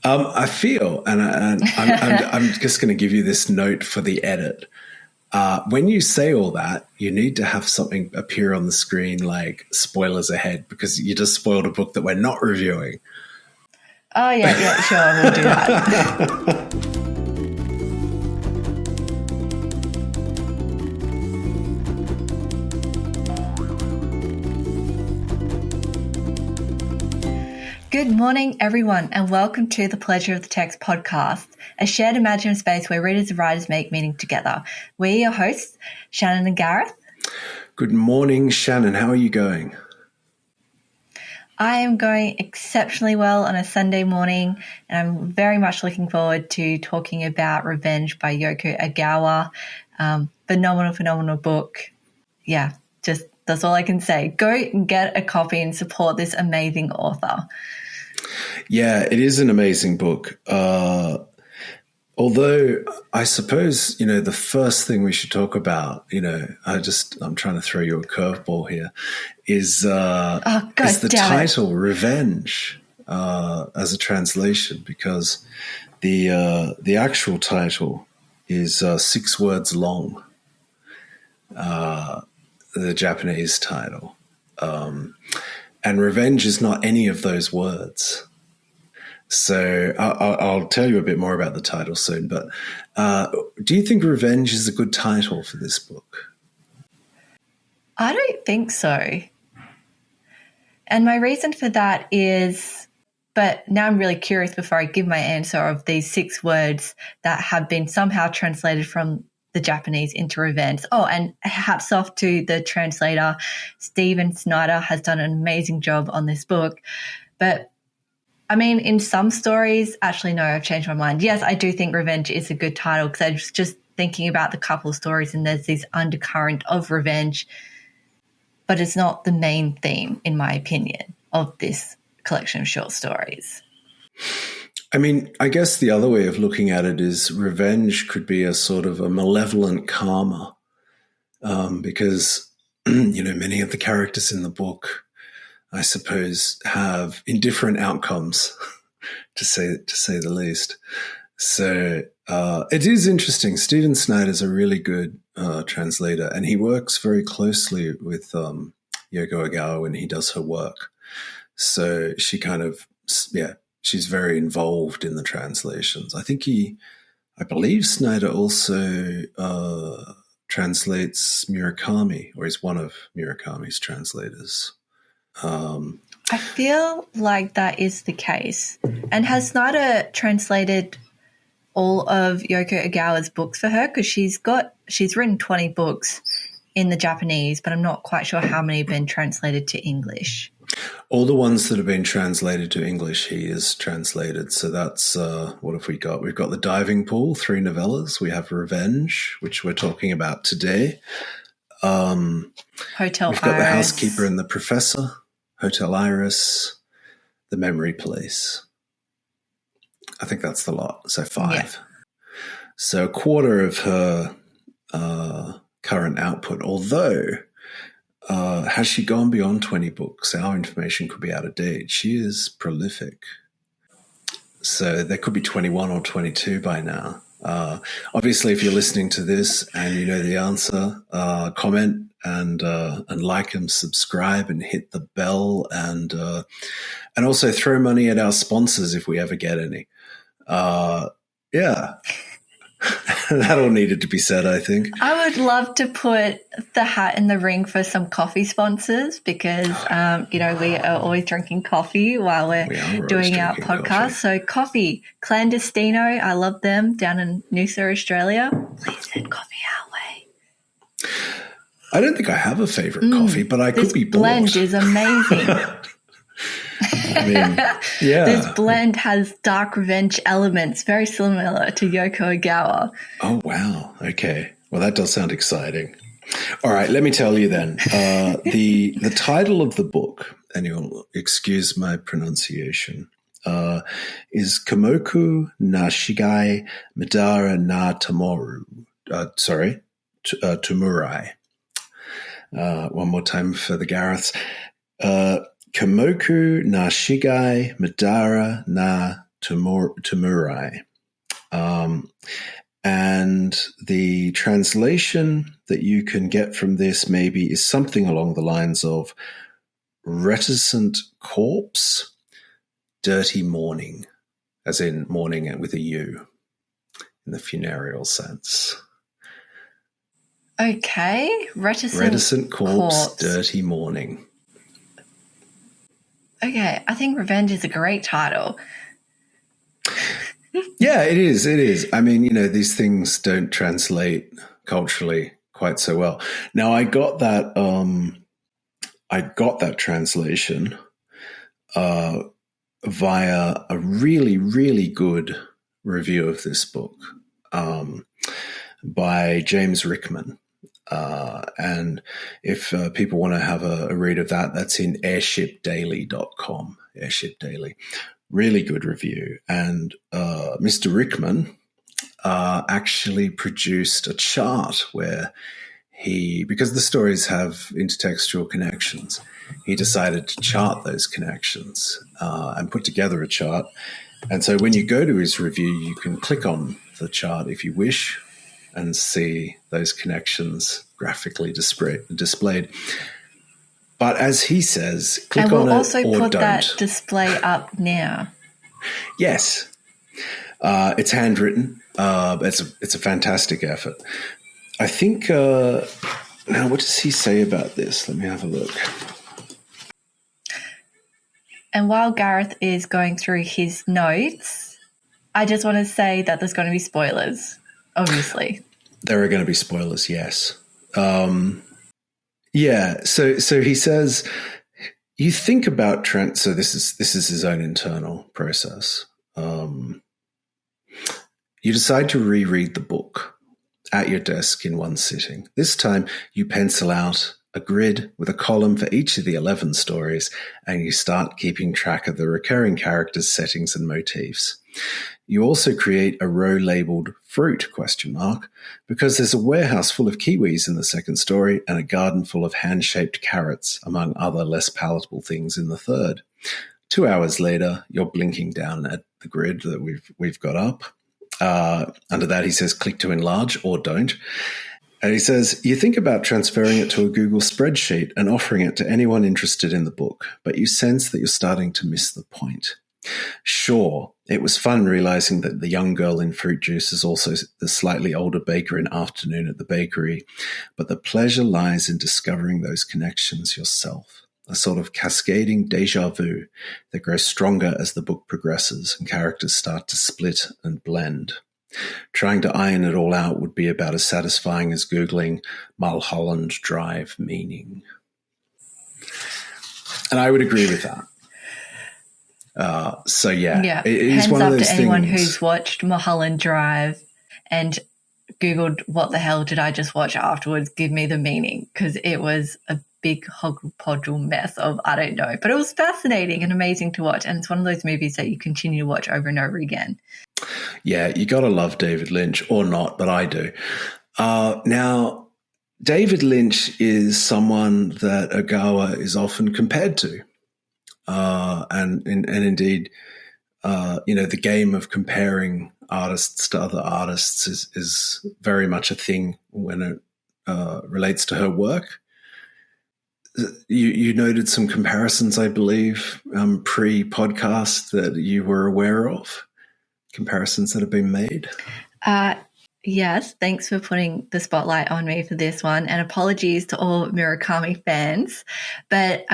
I feel, and I'm just going to give you this note for the edit. When you say all that, you need to have something appear on the screen like spoilers ahead, because you just spoiled a book that we're not reviewing. Oh, yeah, sure, we'll do that. Good morning, everyone, and welcome to the Pleasure of the Text podcast, a shared imaginative space where readers and writers make meaning together. We're your hosts, Shannon and Gareth. Good morning, Shannon. How are you going? I am going exceptionally well on a Sunday morning, and I'm very much looking forward to talking about Revenge by Yōko Ogawa. Phenomenal book. Yeah, just that's all I can say. Go and get a copy and support this amazing author. Yeah, it is an amazing book. Although I suppose, the first thing we should talk about, I'm trying to throw you a curveball here, is the title, Revenge, as a translation, because the actual title is 6 words long, the Japanese title. And revenge is not any of those words. So I'll tell you a bit more about the title soon, but do you think Revenge is a good title for this book? I don't think so. And my reason for that is, but now I'm really curious before I give my answer, of these 6 words that have been somehow translated from the Japanese into revenge. Oh, and hats off to the translator. Stephen Snyder has done an amazing job on this book. But I mean, in some stories, actually, no, I've changed my mind. Yes, I do think Revenge is a good title, because I was just thinking about the couple stories and there's this undercurrent of revenge, but it's not the main theme, in my opinion, of this collection of short stories. I mean, I guess the other way of looking at it is revenge could be a sort of a malevolent karma, because, many of the characters in the book, I suppose, have indifferent outcomes, to say the least. So it is interesting. Stephen Snyder is a really good translator, and he works very closely with Yōko Ogawa when he does her work. So she she's very involved in the translations. I believe Snyder also translates Murakami, or is one of Murakami's translators. I feel like that is the case. And has Snyder translated all of Yōko Ogawa's books for her? Because she's written 20 books in the Japanese, but I'm not quite sure how many have been translated to English. All the ones that have been translated to English, he has translated. So that's, what have we got? We've got The Diving Pool, 3 novellas. We have Revenge, which we're talking about today. Hotel We've got The Housekeeper and the Professor, Hotel Iris, The Memory Place. I think that's the lot. So 5. Yeah. So a quarter of her current output, although has she gone beyond 20 books? Our information could be out of date. She is prolific. So there could be 21 or 22 by now. Obviously, if you're listening to this and you know the answer, comment and like and subscribe and hit the bell, and also throw money at our sponsors if we ever get any. Yeah. That all needed to be said, I think. I would love to put the hat in the ring for some coffee sponsors, because, we are always drinking coffee while we're doing our podcast. Coffee. So coffee, Clandestino, I love them, down in Noosa, Australia. Please send coffee our way. I don't think I have a favorite coffee, but I could be bought. This blend is amazing. I mean, yeah. This blend has dark revenge elements, very similar to Yōko Ogawa. Oh, wow. Okay. Well, that does sound exciting. All right, let me tell you then. The title of the book, and you'll excuse my pronunciation, is Komoku na Shigai Midara na Tamoru. Tumurai. One more time for the Gareths. Komoku na Shigai Midara na Temurai. And the translation that you can get from this maybe is something along the lines of reticent corpse, dirty mourning, as in mourning with a U in the funereal sense. Okay. Reticent corpse, dirty mourning. Okay. I think Revenge is a great title. Yeah, it is. It is. I mean, these things don't translate culturally quite so well. Now, I got that translation via a really, really good review of this book by James Rickman. And if people want to have a read of that, that's in airshipdaily.com, Airship Daily. Really good review. And Mr. Rickman actually produced a chart where because the stories have intertextual connections, he decided to chart those connections and put together a chart. And so when you go to his review, you can click on the chart if you wish and see those connections graphically displayed. But as he says, click on it or don't. And we'll also put that display up now. Yes. It's handwritten. It's a fantastic effort. I think now what does he say about this? Let me have a look. And while Gareth is going through his notes, I just want to say that there's going to be spoilers, obviously. There are going to be spoilers, yes. Yeah, so he says, you think about so this is his own internal process. You decide to reread the book at your desk in one sitting. This time you pencil out a grid with a column for each of the 11 stories, and you start keeping track of the recurring characters, settings, and motifs. You also create a row labeled fruit, because there's a warehouse full of kiwis in the second story and a garden full of hand-shaped carrots, among other less palatable things in the third. 2 hours later, you're blinking down at the grid that we've got up. Under that, he says, click to enlarge or don't. And he says, you think about transferring it to a Google spreadsheet and offering it to anyone interested in the book, but you sense that you're starting to miss the point. Sure, it was fun realizing that the young girl in fruit juice is also the slightly older baker in Afternoon at the Bakery, but the pleasure lies in discovering those connections yourself, a sort of cascading déjà vu that grows stronger as the book progresses and characters start to split and blend. Trying to iron it all out would be about as satisfying as Googling Mulholland Drive meaning. And I would agree with that. So yeah, it is hands one up of those to anyone things. who's watched Mulholland Drive and Googled what the hell did I just watch afterwards, give me the meaning, because it was a big hodgepodge mess of I don't know, but it was fascinating and amazing to watch, and it's one of those movies that you continue to watch over and over again. Yeah, you got to love David Lynch, or not, but I do. Now, David Lynch is someone that Ogawa is often compared to. And indeed, the game of comparing artists to other artists is very much a thing when it relates to her work. You noted some comparisons, I believe, pre-podcast that you were aware of, comparisons that have been made. Yes, thanks for putting the spotlight on me for this one, and apologies to all Murakami fans. But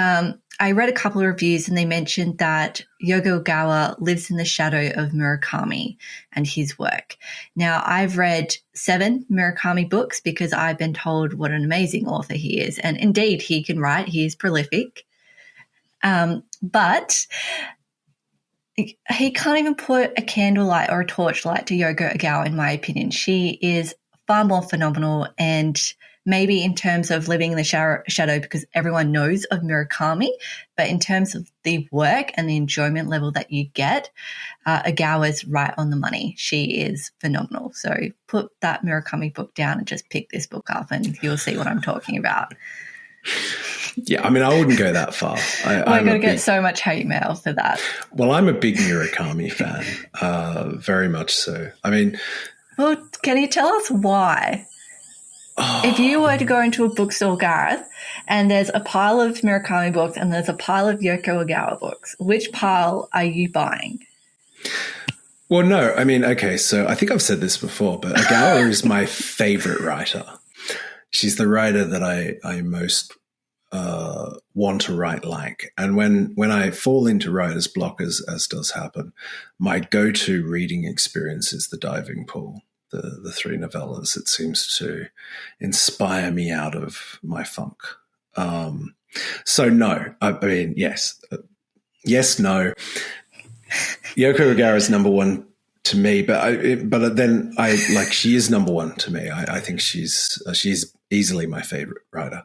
I read a couple of reviews and they mentioned that Yōko Ogawa lives in the shadow of Murakami and his work. Now, I've read 7 Murakami books because I've been told what an amazing author he is. And indeed, he can write. He is prolific. But he can't even put a candlelight or a torchlight to Yōko Ogawa, in my opinion. She is far more phenomenal, and maybe in terms of living in the shadow because everyone knows of Murakami, but in terms of the work and the enjoyment level that you get, Ogawa's right on the money. She is phenomenal. So put that Murakami book down and just pick this book up and you'll see what I'm talking about. Yeah, I mean, I wouldn't go that far. We're going to get so much hate mail for that. Well, I'm a big Murakami fan, very much so. I mean... Well, can you tell us why? If you were to go into a bookstore, Gareth, and there's a pile of Murakami books and there's a pile of Yōko Ogawa books, which pile are you buying? Well, no, I mean, okay, so I think I've said this before, but Ogawa is my favorite writer. She's the writer that I most want to write like. And when I fall into writer's block, as does happen, my go-to reading experience is The Diving Pool, the 3 novellas. It seems to inspire me out of my funk. So no, I mean, yes, no. Yōko Ogawa is number one to me, but then she is number one to me. I think she's easily my favorite writer.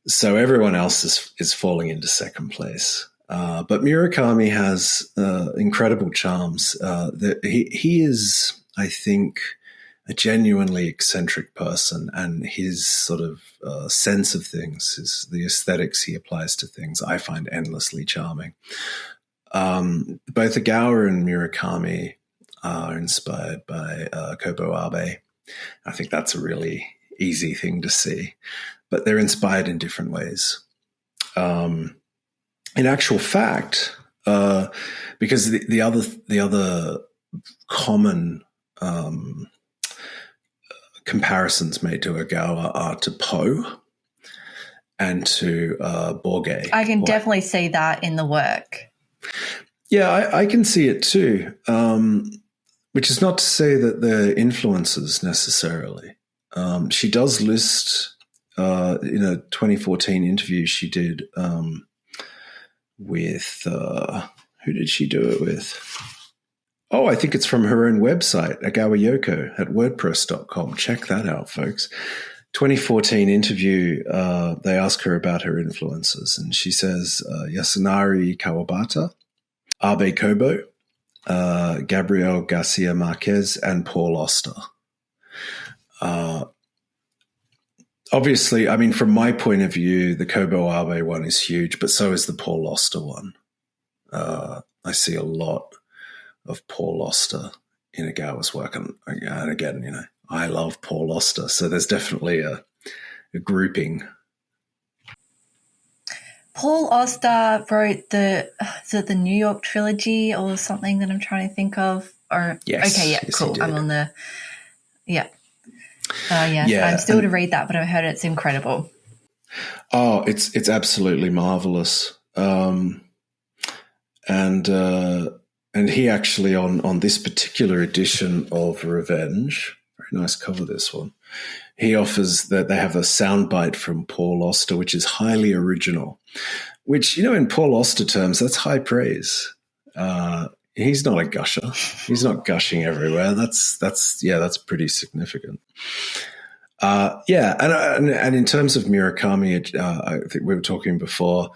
So everyone else is falling into second place. But Murakami has incredible charms. He is, I think, a genuinely eccentric person, and his sort of sense of things, the aesthetics he applies to things, I find endlessly charming. Both Ogawa and Murakami are inspired by Kobo Abe. I think that's a really easy thing to see, but they're inspired in different ways. In actual fact, because the other common comparisons made to Ogawa are to Poe and to Borges. I can definitely see that in the work. Yeah, I can see it too, which is not to say that they're influences necessarily. She does list in a 2014 interview she did with who did she do it with? Oh, I think it's from her own website, Ogawa Yōko at wordpress.com. Check that out, folks. 2014 interview, they ask her about her influences, and she says Yasunari Kawabata, Abe Kobo, Gabriel Garcia Marquez, and Paul Auster. Obviously, I mean, from my point of view, the Kobo Abe one is huge, but so is the Paul Auster one. I see a lot of Paul Auster in Ogawa's work, and again, you know, I love Paul Auster, so there's definitely a grouping. Paul Auster wrote the New York trilogy or something that I'm trying to think of. Or yes, okay, yeah, yes, cool. I'm on the yeah. I'm still to read that, but I've heard it's incredible. Oh, it's absolutely marvelous. And he actually on this particular edition of Revenge, very nice cover, this one, he offers that they have a soundbite from Paul Auster, which is highly original, which, you know, in Paul Auster terms, that's high praise. He's not a gusher. He's not gushing everywhere. That's pretty significant. And in terms of Murakami, I think we were talking before,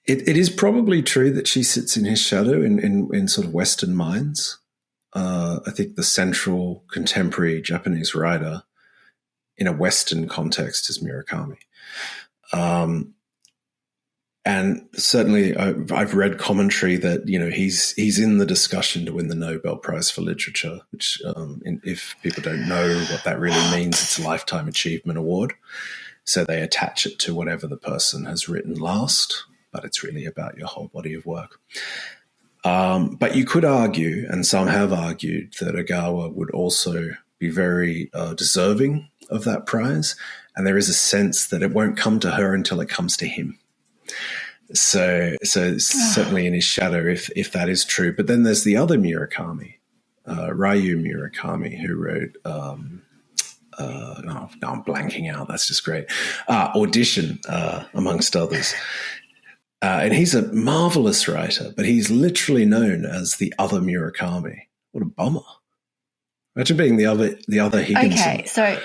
It is probably true that she sits in his shadow in sort of Western minds. I think the central contemporary Japanese writer in a Western context is Murakami. And certainly I've read commentary that, you know, he's in the discussion to win the Nobel Prize for Literature, which if people don't know what that really means, it's a Lifetime Achievement Award. So they attach it to whatever the person has written last, but it's really about your whole body of work. But you could argue, and some have argued, that Ogawa would also be very deserving of that prize, and there is a sense that it won't come to her until it comes to him. So certainly in his shadow, if that is true. But then there's the other Murakami, Ryu Murakami, who wrote now I'm blanking out. That's just great. Audition, amongst others. And he's a marvelous writer, but he's literally known as the other Murakami. What a bummer! Imagine being the other Higginson. Okay, so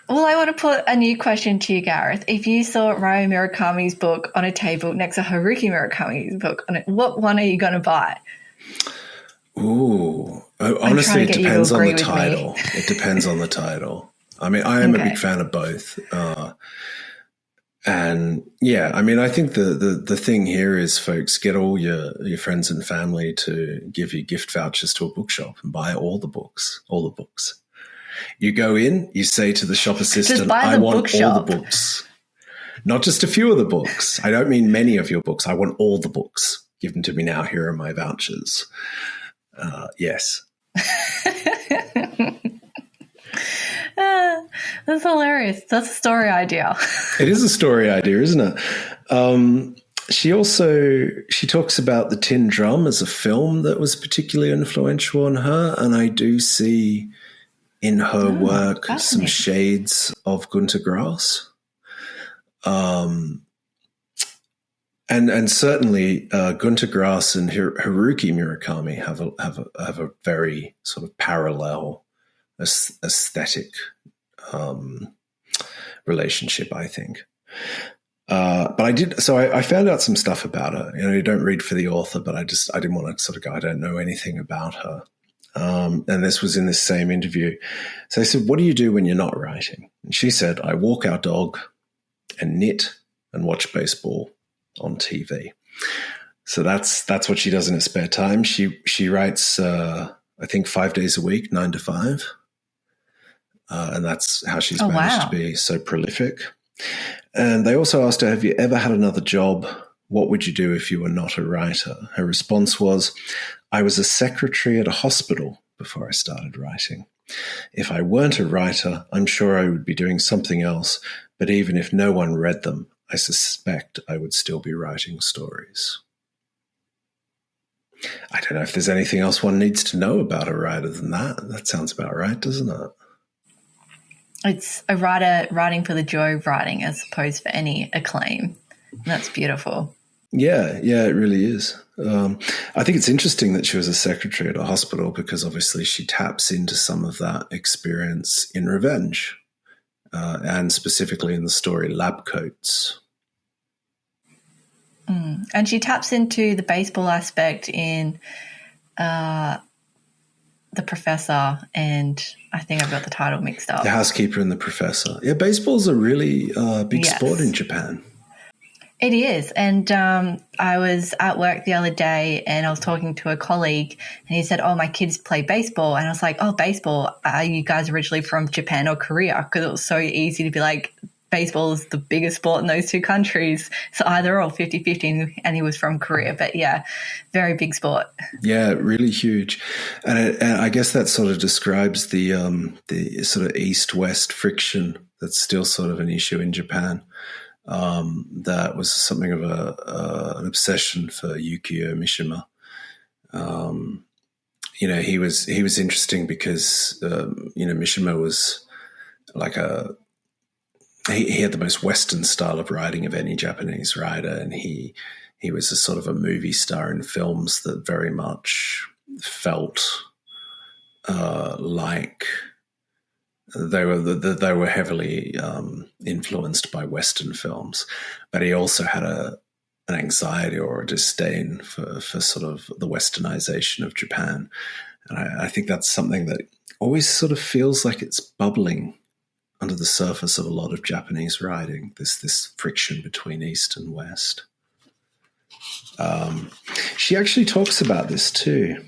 well, I want to put a new question to you, Gareth. If you saw Ryu Murakami's book on a table next to Haruki Murakami's book on it, what one are you going to buy? Ooh, honestly, it depends on the title. It depends on the title. I mean, I am a big fan of both. And yeah, I mean, I think the thing here is, folks, get all your friends and family to give you gift vouchers to a bookshop and buy all the books. You go in, you say to the shop assistant, I want all the books. Not just a few of the books. I don't mean many of your books. I want all the books. Give them to me now. Here are my vouchers. Yes. That's hilarious. That's a story idea. It is a story idea, isn't it? She talks about The Tin Drum as a film that was particularly influential on her, and I do see in her work some shades of Günter Grass. And certainly Günter Grass and Haruki Murakami have a very sort of parallel aesthetic relationship, I think. But I found out some stuff about her. You know, you don't read for the author, but I didn't want to sort of go, I don't know anything about her. And this was in this same interview. So I said, what do you do when you're not writing? And she said, I walk our dog and knit and watch baseball on TV. So that's what she does in her spare time. She writes, I think 5 days a week, 9 to 5. And that's how she's managed to be so prolific. And they also asked her, have you ever had another job? What would you do if you were not a writer? Her response was, I was a secretary at a hospital before I started writing. If I weren't a writer, I'm sure I would be doing something else. But even if no one read them, I suspect I would still be writing stories. I don't know if there's anything else one needs to know about a writer than that. That sounds about right, doesn't it? It's a writer writing for the joy of writing as opposed for any acclaim. That's beautiful. Yeah, it really is. I think it's interesting that she was a secretary at a hospital because obviously she taps into some of that experience in Revenge, and specifically in the story Lab Coats. And she taps into the baseball aspect in The Professor, and I think I've got the title mixed up. The Housekeeper and the Professor. Yeah, baseball's a really big sport in Japan. It is. And I was at work the other day and I was talking to a colleague and he said, oh, my kids play baseball. And I was like, oh, baseball, are you guys originally from Japan or Korea? Because it was so easy to be like, baseball is the biggest sport in those two countries. So either or 50-50, and he was from Korea. But yeah, very big sport. Yeah, really huge. And I guess that sort of describes the sort of East-West friction that's still sort of an issue in Japan. That was something of an obsession for Yukio Mishima. He was interesting because Mishima was like he had the most Western style of writing of any Japanese writer, and he was a sort of a movie star in films that very much felt like they were heavily influenced by Western films, but he also had an anxiety or a disdain for sort of the Westernization of Japan, and I think that's something that always sort of feels like it's bubbling under the surface of a lot of Japanese writing. This friction between East and West. She actually talks about this too.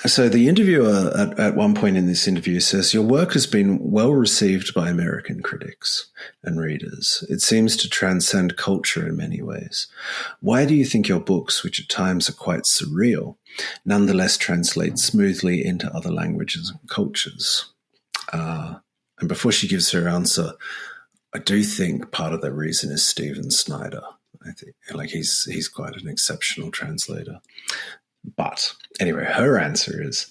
So the interviewer at one point in this interview says, your work has been well received by American critics and readers. It seems to transcend culture in many ways. Why do you think your books, which at times are quite surreal, nonetheless translate smoothly into other languages and cultures? And before she gives her answer, I do think part of the reason is Stephen Snyder. I think he's quite an exceptional translator. But anyway, her answer is,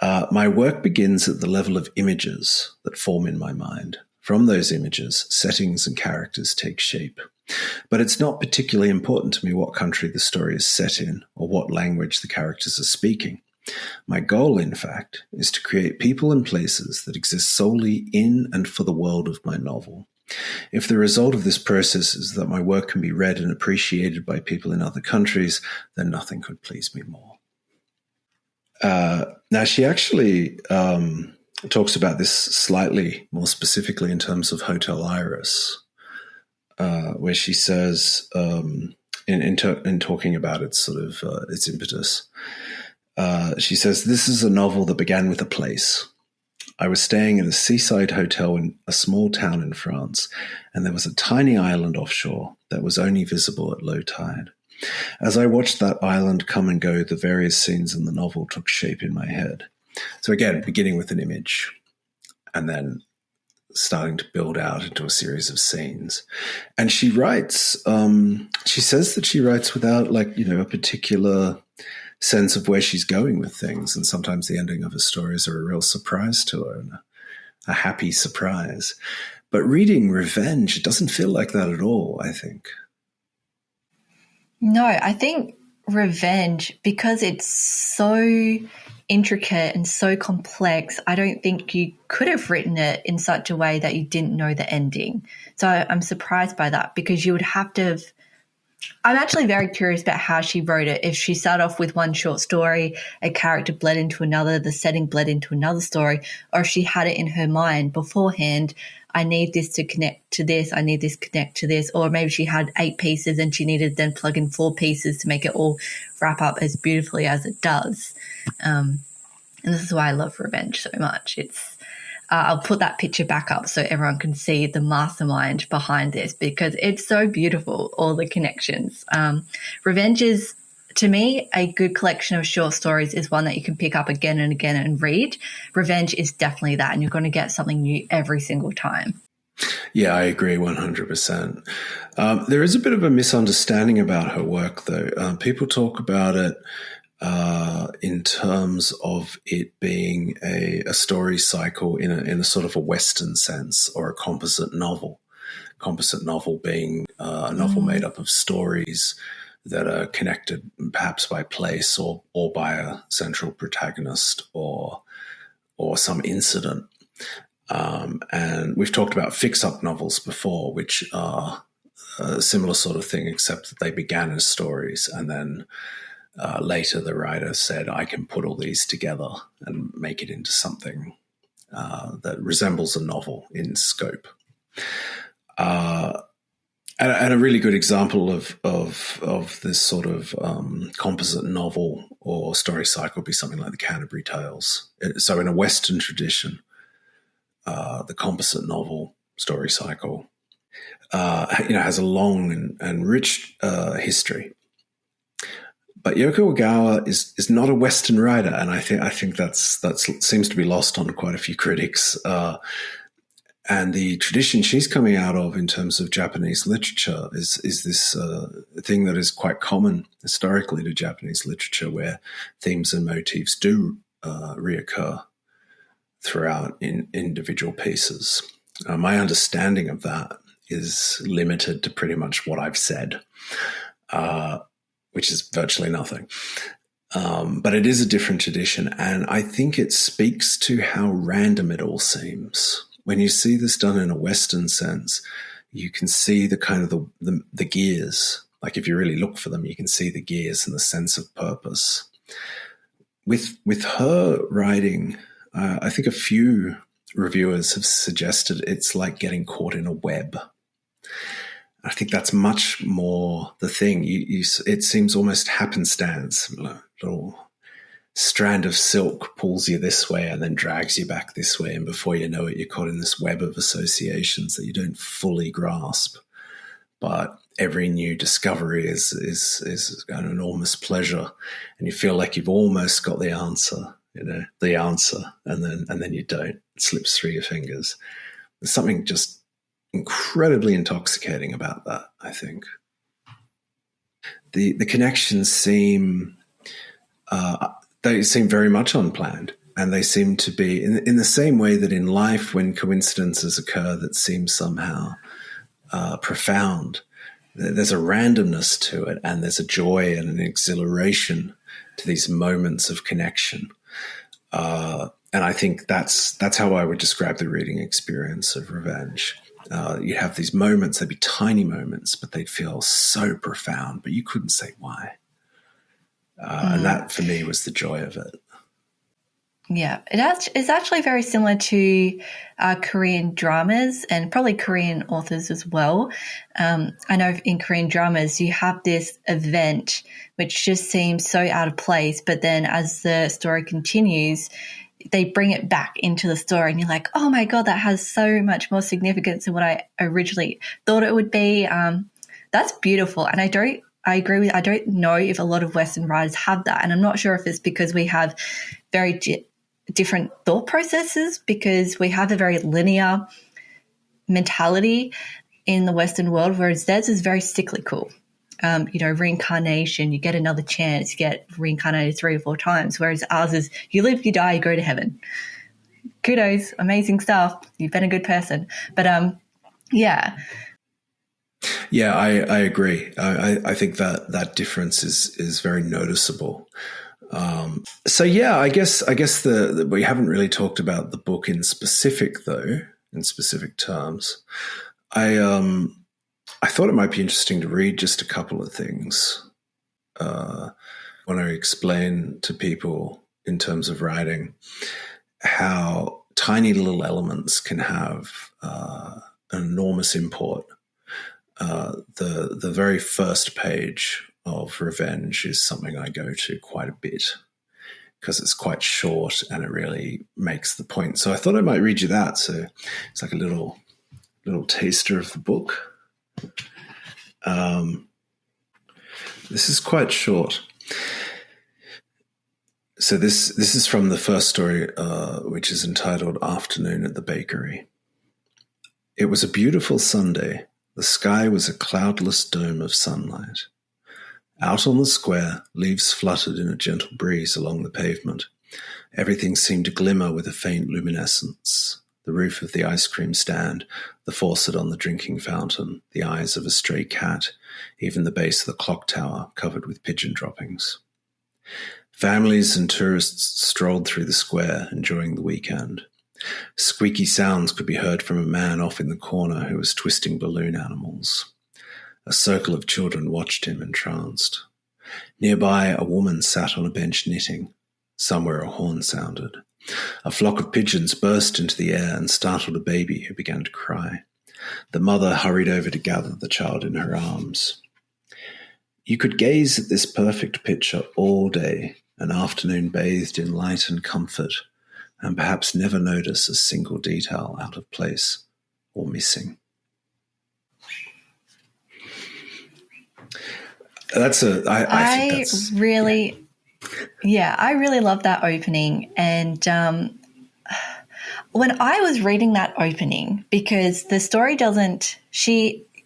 my work begins at the level of images that form in my mind. From those images, settings and characters take shape. But it's not particularly important to me what country the story is set in or what language the characters are speaking. My goal, in fact, is to create people and places that exist solely in and for the world of my novel. If the result of this process is that my work can be read and appreciated by people in other countries, then nothing could please me more. Now, she actually talks about this slightly more specifically in terms of Hotel Iris, where she says, in talking about its sort of its impetus, she says, "This is a novel that began with a place. I was staying in a seaside hotel in a small town in France, and there was a tiny island offshore that was only visible at low tide. As I watched that island come and go, the various scenes in the novel took shape in my head." So again, beginning with an image and then starting to build out into a series of scenes. And she writes, she says that she writes without a particular sense of where she's going with things. And sometimes the ending of her stories are a real surprise to her and a happy surprise. But reading Revenge, it doesn't feel like that at all, I think. No, I think Revenge, because it's so intricate and so complex, I don't think you could have written it in such a way that you didn't know the ending. So I'm surprised by that, because you would have to have. I'm actually very curious about how she wrote it. If she started off with one short story, a character bled into another, the setting bled into another story, or if she had it in her mind beforehand, I need this to connect to this, I need this to connect to this, or maybe she had 8 pieces and she needed to then plug in 4 pieces to make it all wrap up as beautifully as it does. And this is why I love Revenge so much. It's I'll put that picture back up so everyone can see the mastermind behind this, because it's so beautiful, all the connections. Revenge is, to me, a good collection of short stories is one that you can pick up again and again and read. Revenge is definitely that, and you're going to get something new every single time. Yeah, I agree 100%. There is a bit of a misunderstanding about her work, though. People talk about it in terms of it being a story cycle in a sort of a Western sense, or a composite novel. Composite novel being a novel made up of stories that are connected perhaps by place or by a central protagonist or some incident. And we've talked about fix-up novels before, which are a similar sort of thing, except that they began as stories, and then later the writer said, I can put all these together and make it into something that resembles a novel in scope. And a really good example of this sort of composite novel or story cycle would be something like the Canterbury Tales. So in a Western tradition, the composite novel story cycle has a long and rich history. But Yōko Ogawa is not a Western writer, and I think that seems to be lost on quite a few critics. And the tradition she's coming out of in terms of Japanese literature is this thing that is quite common historically to Japanese literature, where themes and motifs do reoccur throughout in individual pieces. My understanding of that is limited to pretty much what I've said, which is virtually nothing. But it is a different tradition, and I think it speaks to how random it all seems. When you see this done in a Western sense, you can see the kind of the gears. Like if you really look for them, you can see the gears and the sense of purpose. With her writing, I think a few reviewers have suggested it's like getting caught in a web. I think that's much more the thing. It seems almost happenstance. A little strand of silk pulls you this way and then drags you back this way, and before you know it, you're caught in this web of associations that you don't fully grasp. But every new discovery is an enormous pleasure, and you feel like you've almost got the answer, and then you don't. It slips through your fingers. There's something just incredibly intoxicating about that, I think. The connections seem very much unplanned, and they seem to be in the same way that in life, when coincidences occur that seem somehow profound, there's a randomness to it, and there's a joy and an exhilaration to these moments of connection. And I think that's how I would describe the reading experience of Revenge. You'd have these moments, they'd be tiny moments, but they'd feel so profound, but you couldn't say why. And that, for me, was the joy of it. Yeah, it's actually very similar to Korean dramas and probably Korean authors as well. I know in Korean dramas you have this event which just seems so out of place, but then as the story continues, they bring it back into the story and you're like, oh my God, that has so much more significance than what I originally thought it would be. That's beautiful. And I agree with, I don't know if a lot of Western writers have that. And I'm not sure if it's because we have very different thought processes, because we have a very linear mentality in the Western world, whereas theirs is very cyclical. Reincarnation, you get another chance, you get reincarnated 3 or 4 times, whereas ours is you live, you die, you go to heaven. Kudos, amazing stuff. You've been a good person. But yeah. Yeah, I agree. I think that difference is very noticeable. I guess we haven't really talked about the book in specific, though, in specific terms. I thought it might be interesting to read just a couple of things. I want to explain to people in terms of writing how tiny little elements can have an enormous import. The very first page of Revenge is something I go to quite a bit because it's quite short and it really makes the point. So I thought I might read you that. So it's like a little taster of the book. This is quite short. So this is from the first story, which is entitled Afternoon at the Bakery. It was a beautiful Sunday. The sky was a cloudless dome of sunlight. Out on the square, leaves fluttered in a gentle breeze along the pavement. Everything seemed to glimmer with a faint luminescence. The roof of the ice cream stand, the faucet on the drinking fountain, the eyes of a stray cat, even the base of the clock tower covered with pigeon droppings. Families and tourists strolled through the square, enjoying the weekend. Squeaky sounds could be heard from a man off in the corner who was twisting balloon animals. A circle of children watched him entranced. Nearby, a woman sat on a bench knitting. Somewhere a horn sounded. A flock of pigeons burst into the air and startled a baby who began to cry. The mother hurried over to gather the child in her arms. You could gaze at this perfect picture all day, an afternoon bathed in light and comfort, and perhaps never notice a single detail out of place or missing. I really love that opening. And when I was reading that opening, because the story Yōko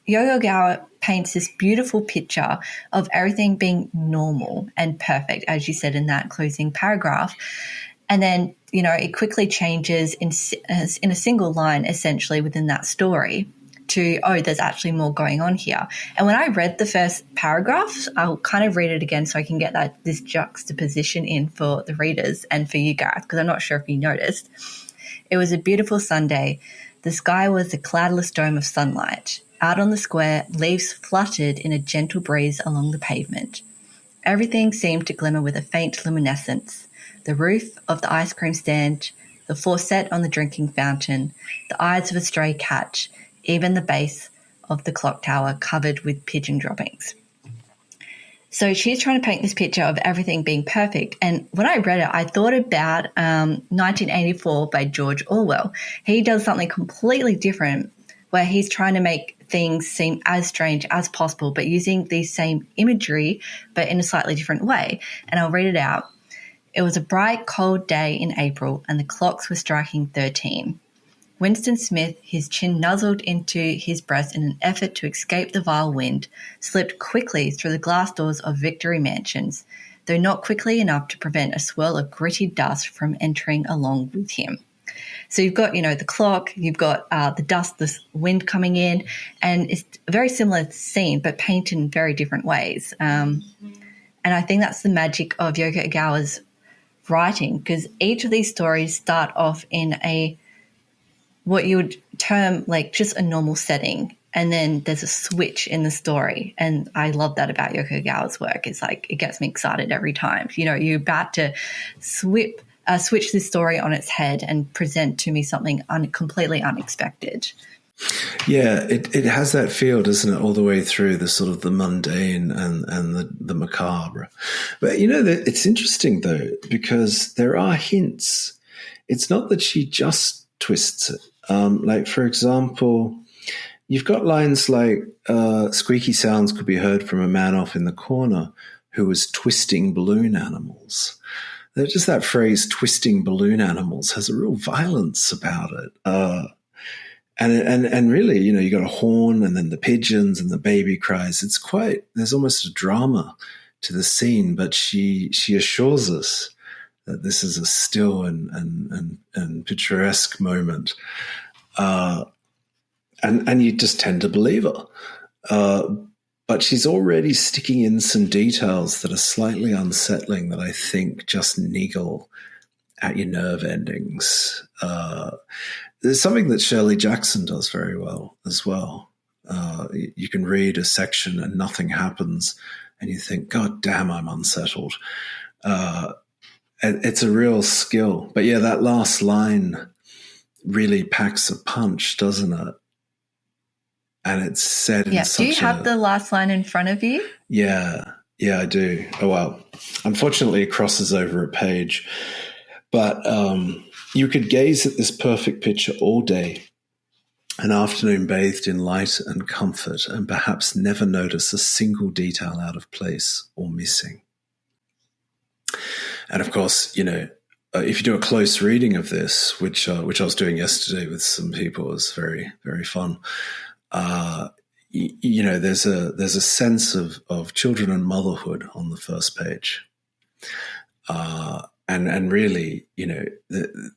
Ogawa paints this beautiful picture of everything being normal and perfect, as you said in that closing paragraph. And then, it quickly changes in a single line, essentially, within that story to, there's actually more going on here. And when I read the first paragraph, I'll kind of read it again so I can get this juxtaposition in for the readers and for you, Gareth, because I'm not sure if you noticed. It was a beautiful Sunday. The sky was a cloudless dome of sunlight. Out on the square, leaves fluttered in a gentle breeze along the pavement. Everything seemed to glimmer with a faint luminescence. The roof of the ice cream stand, the faucet on the drinking fountain, the eyes of a stray cat, even the base of the clock tower covered with pigeon droppings. So she's trying to paint this picture of everything being perfect. And when I read it, I thought about 1984 by George Orwell. He does something completely different where he's trying to make things seem as strange as possible, but using the same imagery, but in a slightly different way. And I'll read it out. It was a bright, cold day in April, and the clocks were striking 13. Winston Smith, his chin nuzzled into his breast in an effort to escape the vile wind, slipped quickly through the glass doors of Victory Mansions, though not quickly enough to prevent a swirl of gritty dust from entering along with him. So you've got, the clock, you've got the dust, the wind coming in, and it's a very similar scene, but painted in very different ways. And I think that's the magic of Yōko Ogawa's writing, because each of these stories start off in what you would term like just a normal setting, and then there's a switch in the story. And I love that about Yōko Ogawa's work. It's like it gets me excited every time. You're about to switch this story on its head and present to me something completely unexpected. Yeah, it has that feel, doesn't it, all the way through, the sort of the mundane and the macabre. But, it's interesting, though, because there are hints. It's not that she just twists it. Like, for example, you've got lines like squeaky sounds could be heard from a man off in the corner who was twisting balloon animals. Just that phrase, twisting balloon animals, has a real violence about it. And really, you got a horn and then the pigeons and the baby cries. There's almost a drama to the scene, but she assures us that this is a still and picturesque moment. And you just tend to believe her. But she's already sticking in some details that are slightly unsettling that I think just niggle at your nerve endings. There's something that Shirley Jackson does very well as well. You can read a section and nothing happens, and you think, God damn, I'm unsettled. It's a real skill. But yeah, that last line really packs a punch, doesn't it? And it's said in such do you have the last line in front of you? Yeah, I do. Oh, well, unfortunately it crosses over a page. But you could gaze at this perfect picture all day, an afternoon bathed in light and comfort, and perhaps never notice a single detail out of place or missing. And of course, if you do a close reading of this, which I was doing yesterday with some people, it was very, very fun. There's a sense of children and motherhood on the first page. And really,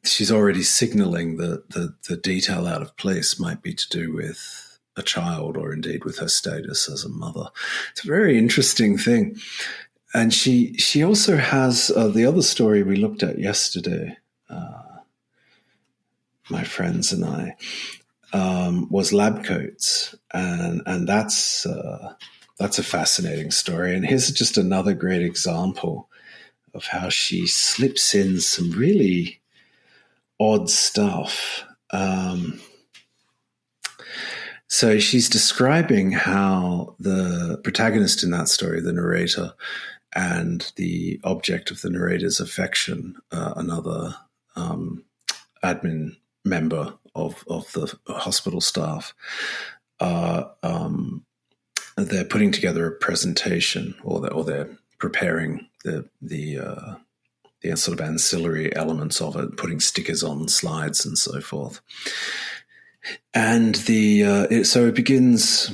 she's already signaling that the detail out of place might be to do with a child or indeed with her status as a mother. It's a very interesting thing. And she also has the other story we looked at yesterday, my friends and I, was lab coats. And that's a fascinating story. And here's just another great example of how she slips in some really odd stuff. So she's describing how the protagonist in that story, the narrator, and the object of the narrator's affection, another admin member of the hospital staff, they're putting together a presentation, or they're preparing the sort of ancillary elements of it, putting stickers on slides and so forth. And so it begins.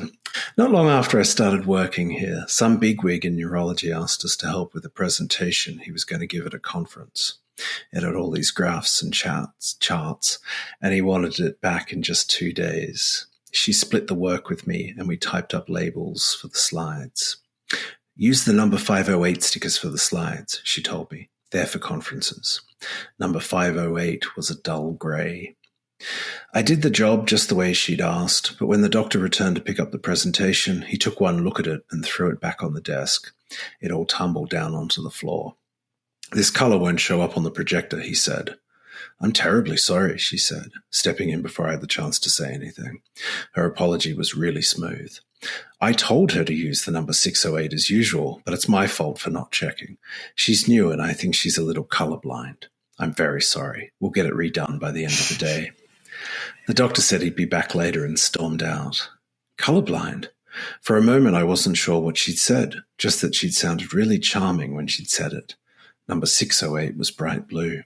Not long after I started working here, some bigwig in neurology asked us to help with a presentation he was going to give at a conference. It had all these graphs and charts, and he wanted it back in just 2 days. She split the work with me, and we typed up labels for the slides. Use the number 508 stickers for the slides, she told me. They're for conferences. Number 508 was a dull grey. I did the job just the way she'd asked, but when the doctor returned to pick up the presentation, he took one look at it and threw it back on the desk. It all tumbled down onto the floor. This colour won't show up on the projector, he said. I'm terribly sorry, she said, stepping in before I had the chance to say anything. Her apology was really smooth. I told her to use the number 608 as usual, but it's my fault for not checking. She's new and I think she's a little colourblind. I'm very sorry. We'll get it redone by the end of the day. The doctor said he'd be back later and stormed out. Colourblind? For a moment I wasn't sure what she'd said, just that she'd sounded really charming when she'd said it. Number 608 was bright blue.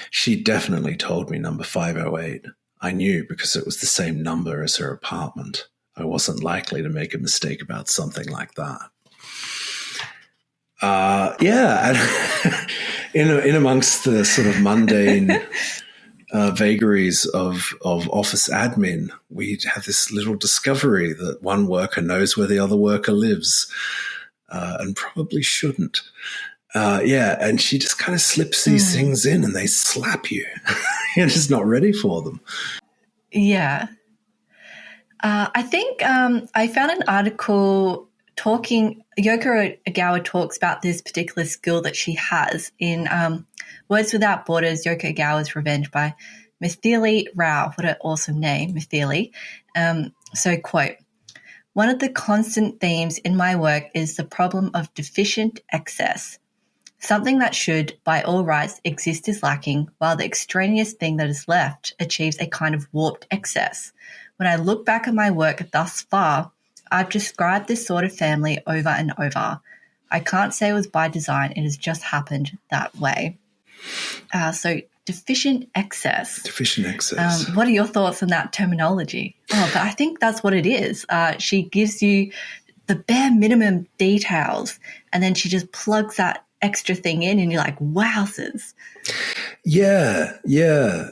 She definitely told me number 508. I knew because it was the same number as her apartment. I wasn't likely to make a mistake about something like that. And in amongst the sort of mundane vagaries of office admin, we'd have this little discovery that one worker knows where the other worker lives, and probably shouldn't. And she just kind of slips these things in and they slap you. You're just not ready for them. Yeah. I think I found an article talking Yōko Ogawa talks about this particular skill that she has in Words Without Borders, Yōko Ogawa's Revenge by Mithili Rao. What an awesome name, Mithili. So, quote, "One of the constant themes in my work is the problem of deficient excess. Something that should, by all rights, exist is lacking, while the extraneous thing that is left achieves a kind of warped excess. When I look back at my work thus far, I've described this sort of family over and over. I can't say it was by design. It has just happened that way." So deficient excess. Deficient excess. What are your thoughts on that terminology? Oh, but I think that's what it is. She gives you the bare minimum details and then she just plugs that extra thing in and you're like, wowzers. Yeah.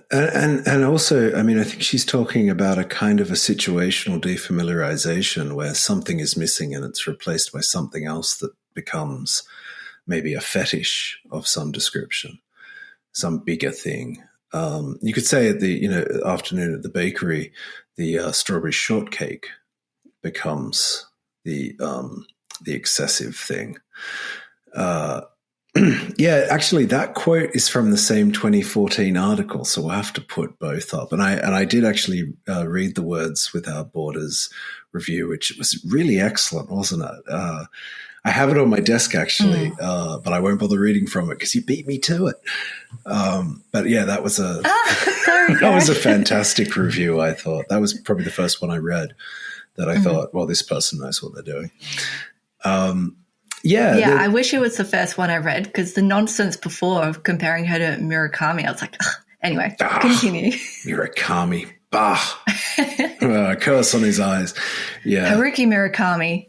And also, I mean, I think she's talking about a kind of a situational defamiliarization where something is missing and it's replaced by something else that becomes maybe a fetish of some description, some bigger thing. You could say at the afternoon at the bakery, the strawberry shortcake becomes the excessive thing. Yeah, actually, that quote is from the same 2014 article, so we'll have to put both up. And I did actually read the Words Without Borders review, which was really excellent, wasn't it? I have it on my desk actually, but I won't bother reading from it because you beat me to it. But yeah, that was that was a fantastic review. I thought that was probably the first one I read that I thought, well, this person knows what they're doing. Yeah, I wish it was the first one I read because the nonsense before of comparing her to Murakami, I was like, ugh. Anyway, continue. Murakami, curse on his eyes. Yeah, Haruki Murakami.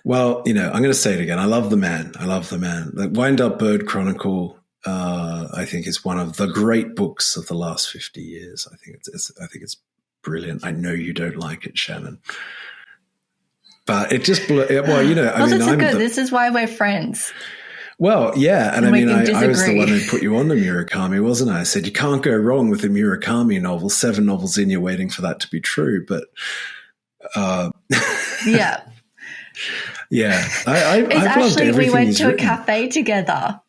Well, I'm going to say it again. I love the man. The Wind Up Bird Chronicle, I think, is one of the great books of the last 50 years. I think it's brilliant. I know you don't like it, Shannon. But it just this is why we're friends. Well, yeah, and I mean, I was the one who put you on to Murakami, wasn't I? I said you can't go wrong with a Murakami novel. 7 novels in, you're waiting for that to be true. But yeah, yeah, I've loved everything. We went to written. A cafe together.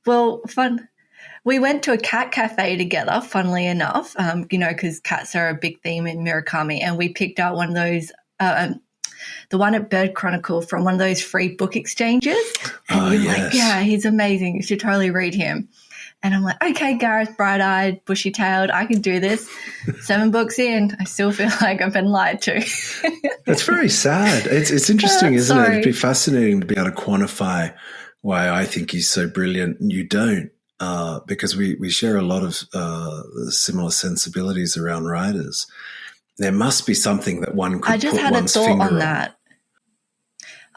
Well, fun. We went to a cat cafe together. Funnily enough, because cats are a big theme in Murakami, and we picked out one of those. The one at Bird Chronicle from one of those free book exchanges. And you're like, yeah, he's amazing. You should totally read him. And I'm like, okay, Gareth, bright-eyed, bushy-tailed, I can do this. 7 books in, I still feel like I've been lied to. It's very sad. It's interesting, isn't it? It'd be fascinating to be able to quantify why I think he's so brilliant and you don't, because we share a lot of similar sensibilities around writers. There must be something that one could put one's finger on. I just had a thought on that.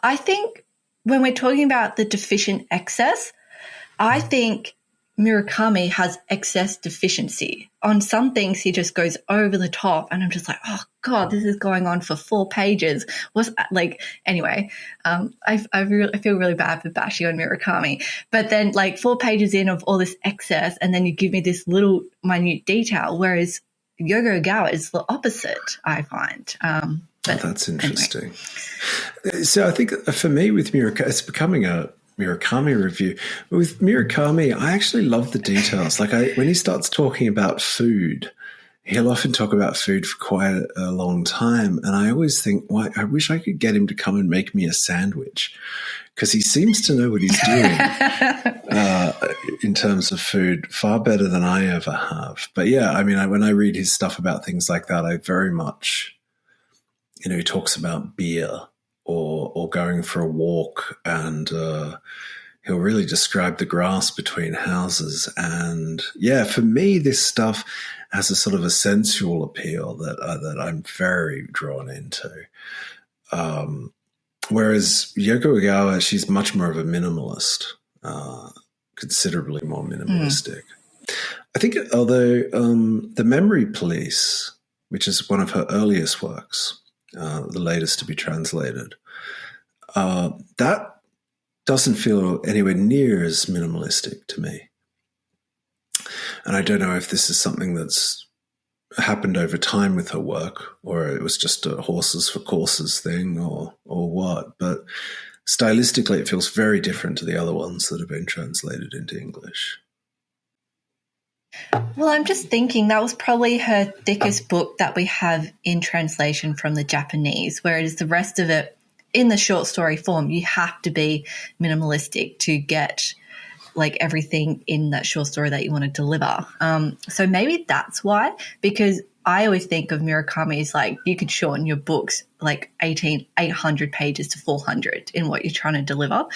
I think when we're talking about the deficient excess, I think Murakami has excess deficiency. On some things, he just goes over the top, and I'm just like, oh, God, this is going on for 4 pages. Anyway, I feel really bad for bashing on Murakami. But then, 4 pages in of all this excess, and then you give me this little minute detail, whereas Yōko Ogawa is the opposite, I find. That's interesting. Anyway. So I think for me with Murakami, it's becoming a Murakami review. But with Murakami, I actually love the details. When he starts talking about food, he'll often talk about food for quite a long time. And I always think, I wish I could get him to come and make me a sandwich because he seems to know what he's doing in terms of food far better than I ever have. But yeah, I mean, when I read his stuff about things like that, I very much, he talks about beer or going for a walk and he'll really describe the grass between houses. And yeah, for me, this stuff has a sort of a sensual appeal that I'm very drawn into. Whereas Yōko Ogawa, she's much more of a minimalist, considerably more minimalistic. I think, although The Memory Police, which is one of her earliest works, the latest to be translated, that doesn't feel anywhere near as minimalistic to me. And I don't know if this is something that's happened over time with her work or it was just a horses for courses thing or what. But stylistically, it feels very different to the other ones that have been translated into English. Well, I'm just thinking that was probably her thickest book that we have in translation from the Japanese, whereas the rest of it in the short story form, you have to be minimalistic to get like everything in that short story that you want to deliver. So maybe that's why, because I always think of Murakami as like you could shorten your books like 800 pages to 400 in what you're trying to deliver.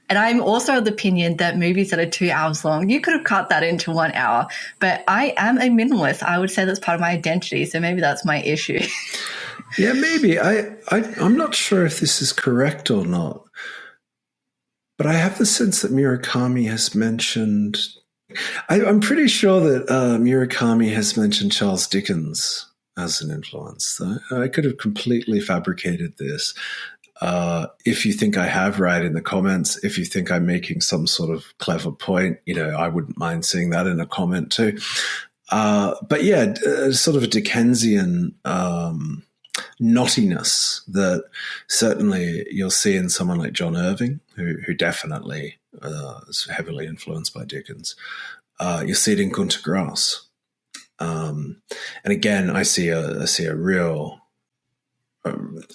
And I'm also of the opinion that movies that are 2 hours long, you could have cut that into 1 hour. But I am a minimalist. I would say that's part of my identity. So maybe that's my issue. Yeah, maybe. I'm not sure if this is correct or not. But I have the sense that Murakami has mentioned... I'm pretty sure that Murakami has mentioned Charles Dickens as an influence. I could have completely fabricated this. If you think I have, write in the comments. If you think I'm making some sort of clever point, I wouldn't mind seeing that in a comment too. But yeah, sort of a Dickensian knottiness that certainly you'll see in someone like John Irving, who definitely is heavily influenced by Dickens. You'll see it in Gunter Grass. And again, I see a real...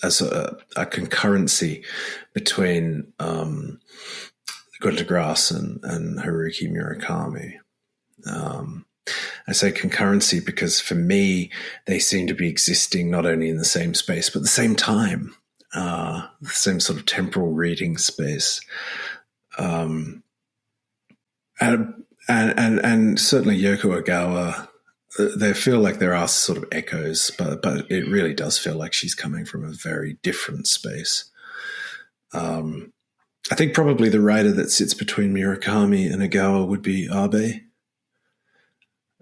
as a concurrency between Gunter Grass and Haruki Murakami. I say concurrency because for me, they seem to be existing not only in the same space, but the same time, the same sort of temporal reading space. And certainly Yōko Ogawa, they feel like there are sort of echoes, but it really does feel like she's coming from a very different space. I think probably the writer that sits between Murakami and Ogawa would be Abe.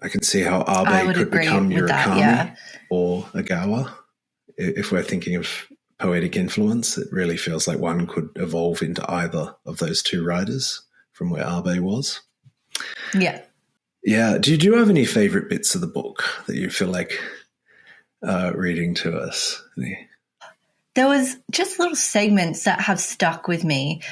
I can see how Abe could become Murakami or Ogawa. If we're thinking of poetic influence, it really feels like one could evolve into either of those two writers from where Abe was. Yeah. Yeah. Do you have any favorite bits of the book that you feel like reading to us? There was just little segments that have stuck with me.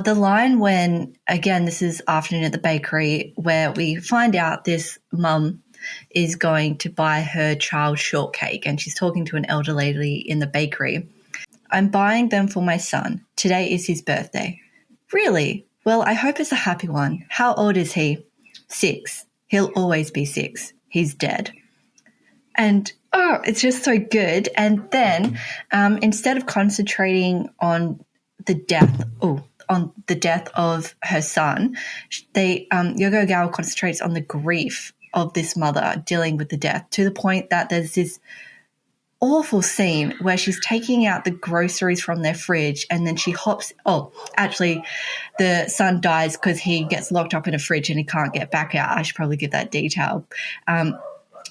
The line when, again, this is afternoon at the bakery, where we find out this mum is going to buy her child shortcake and she's talking to an elder lady in the bakery. I'm buying them for my son. Today is his birthday. Really? Well, I hope it's a happy one. How old is he? 6. He'll always be 6. He's dead. And, it's just so good. And then instead of concentrating on the death of her son, Yōko Ogawa concentrates on the grief of this mother dealing with the death, to the point that there's this awful scene where she's taking out the groceries from their fridge and then she hops – actually the son dies because he gets locked up in a fridge and he can't get back out. I should probably give that detail.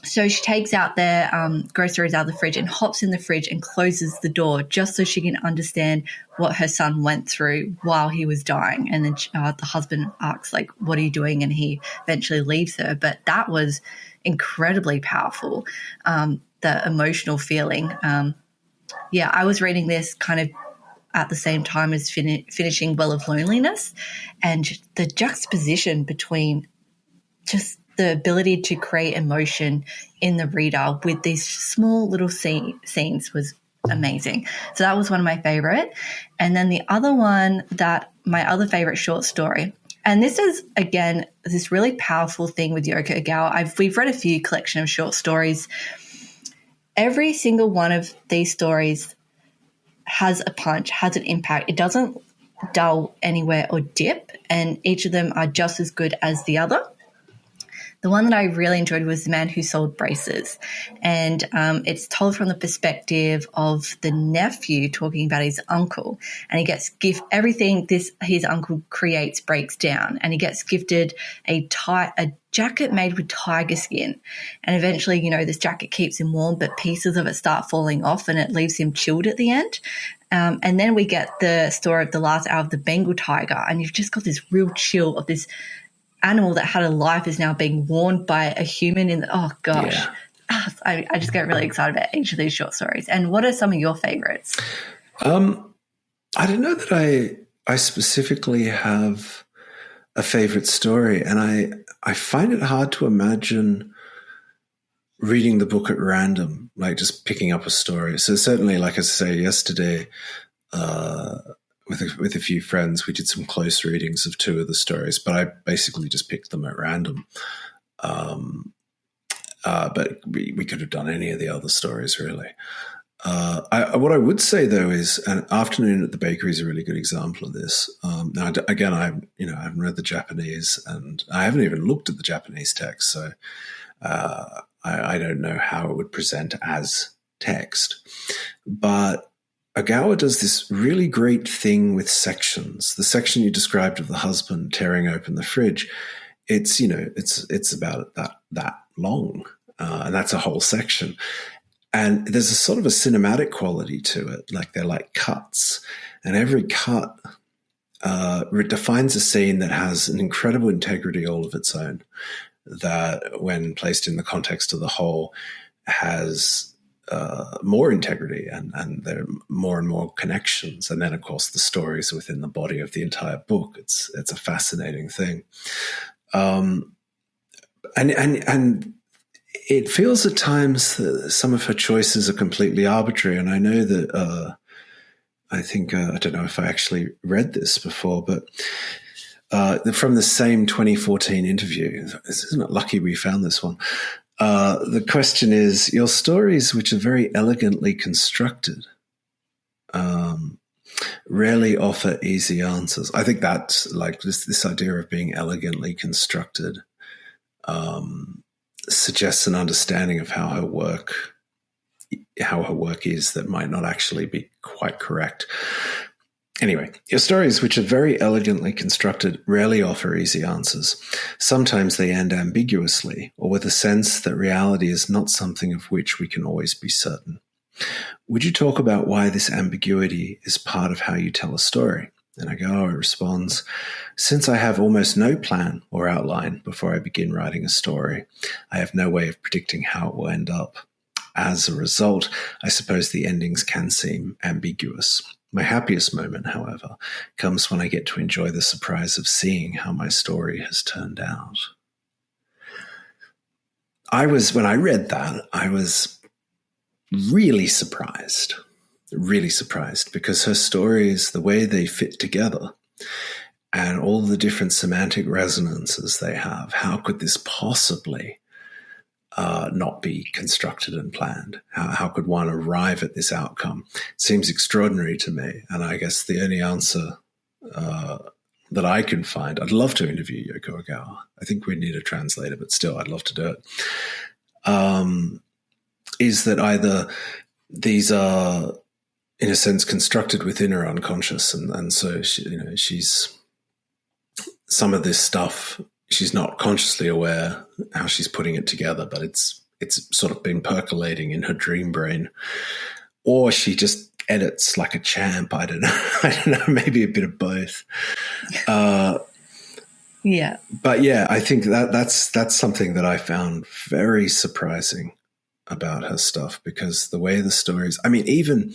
So she takes out their groceries out of the fridge and hops in the fridge and closes the door just so she can understand what her son went through while he was dying. And then the husband asks, like, what are you doing? And he eventually leaves her. But that was incredibly powerful, the emotional feeling. I was reading this kind of at the same time as finishing Well of Loneliness, and the juxtaposition between just the ability to create emotion in the reader with these small little scenes was amazing. So that was one of my favorite. And then the other one, my other favorite short story, and this is, again, this really powerful thing with Yōko Ogawa. We've read a few collection of short stories. Every single one of these stories has a punch, has an impact. It doesn't dull anywhere or dip, and each of them are just as good as the other. The one that I really enjoyed was The Man Who Sold Braces, and it's told from the perspective of the nephew talking about his uncle, and he gets everything his uncle creates breaks down, and he gets gifted a jacket made with tiger skin, and eventually, this jacket keeps him warm, but pieces of it start falling off, and it leaves him chilled at the end. And then we get the story of the last hour of the Bengal tiger, and you've just got this real chill of this animal that had a life is now being worn by a human oh gosh. Yeah. I just get really excited about each of these short stories. And what are some of your favorites? I don't know that I specifically have a favorite story, and I find it hard to imagine reading the book at random, like just picking up a story. So certainly, like I say, yesterday, with a few friends, we did some close readings of two of the stories, but I basically just picked them at random. But we could have done any of the other stories, really. What I would say, though, is An Afternoon at the Bakery is a really good example of this. Now, again, I haven't read the Japanese, and I haven't even looked at the Japanese text, so I don't know how it would present as text. But Ogawa does this really great thing with sections. The section you described of the husband tearing open the fridge, it's about that long, and that's a whole section. And there's a sort of a cinematic quality to it, like they're like cuts, and every cut defines a scene that has an incredible integrity all of its own, that when placed in the context of the whole has more integrity, and there are more and more connections. And then, of course, the stories within the body of the entire book. It's a fascinating thing. And it feels at times that some of her choices are completely arbitrary. And I know that I think I don't know if I actually read this before, but from the same 2014 interview, isn't it lucky we found this one? The question is, your stories, which are very elegantly constructed, rarely offer easy answers. I think that's like this idea of being elegantly constructed suggests an understanding of how her work is that might not actually be quite correct. Anyway, your stories, which are very elegantly constructed, rarely offer easy answers. Sometimes they end ambiguously, or with a sense that reality is not something of which we can always be certain. Would you talk about why this ambiguity is part of how you tell a story? And Ogawa responds, since I have almost no plan or outline before I begin writing a story, I have no way of predicting how it will end up. As a result, I suppose the endings can seem ambiguous. My happiest moment, however, comes when I get to enjoy the surprise of seeing how my story has turned out. When I read that, I was really surprised because her stories, the way they fit together and all the different semantic resonances they have, how could this possibly not be constructed and planned? How could one arrive at this outcome? It seems extraordinary to me. And I guess the only answer that I can find, I'd love to interview Yōko Ogawa. I think we need a translator, but still, I'd love to do it. Is that either these are, in a sense, constructed within her unconscious, and so she's some of this stuff, she's not consciously aware how she's putting it together, but it's sort of been percolating in her dream brain, or she just edits like a champ. I don't know, maybe a bit of both. Yeah. But yeah, I think that's something that I found very surprising about her stuff, because the way the stories, I mean, even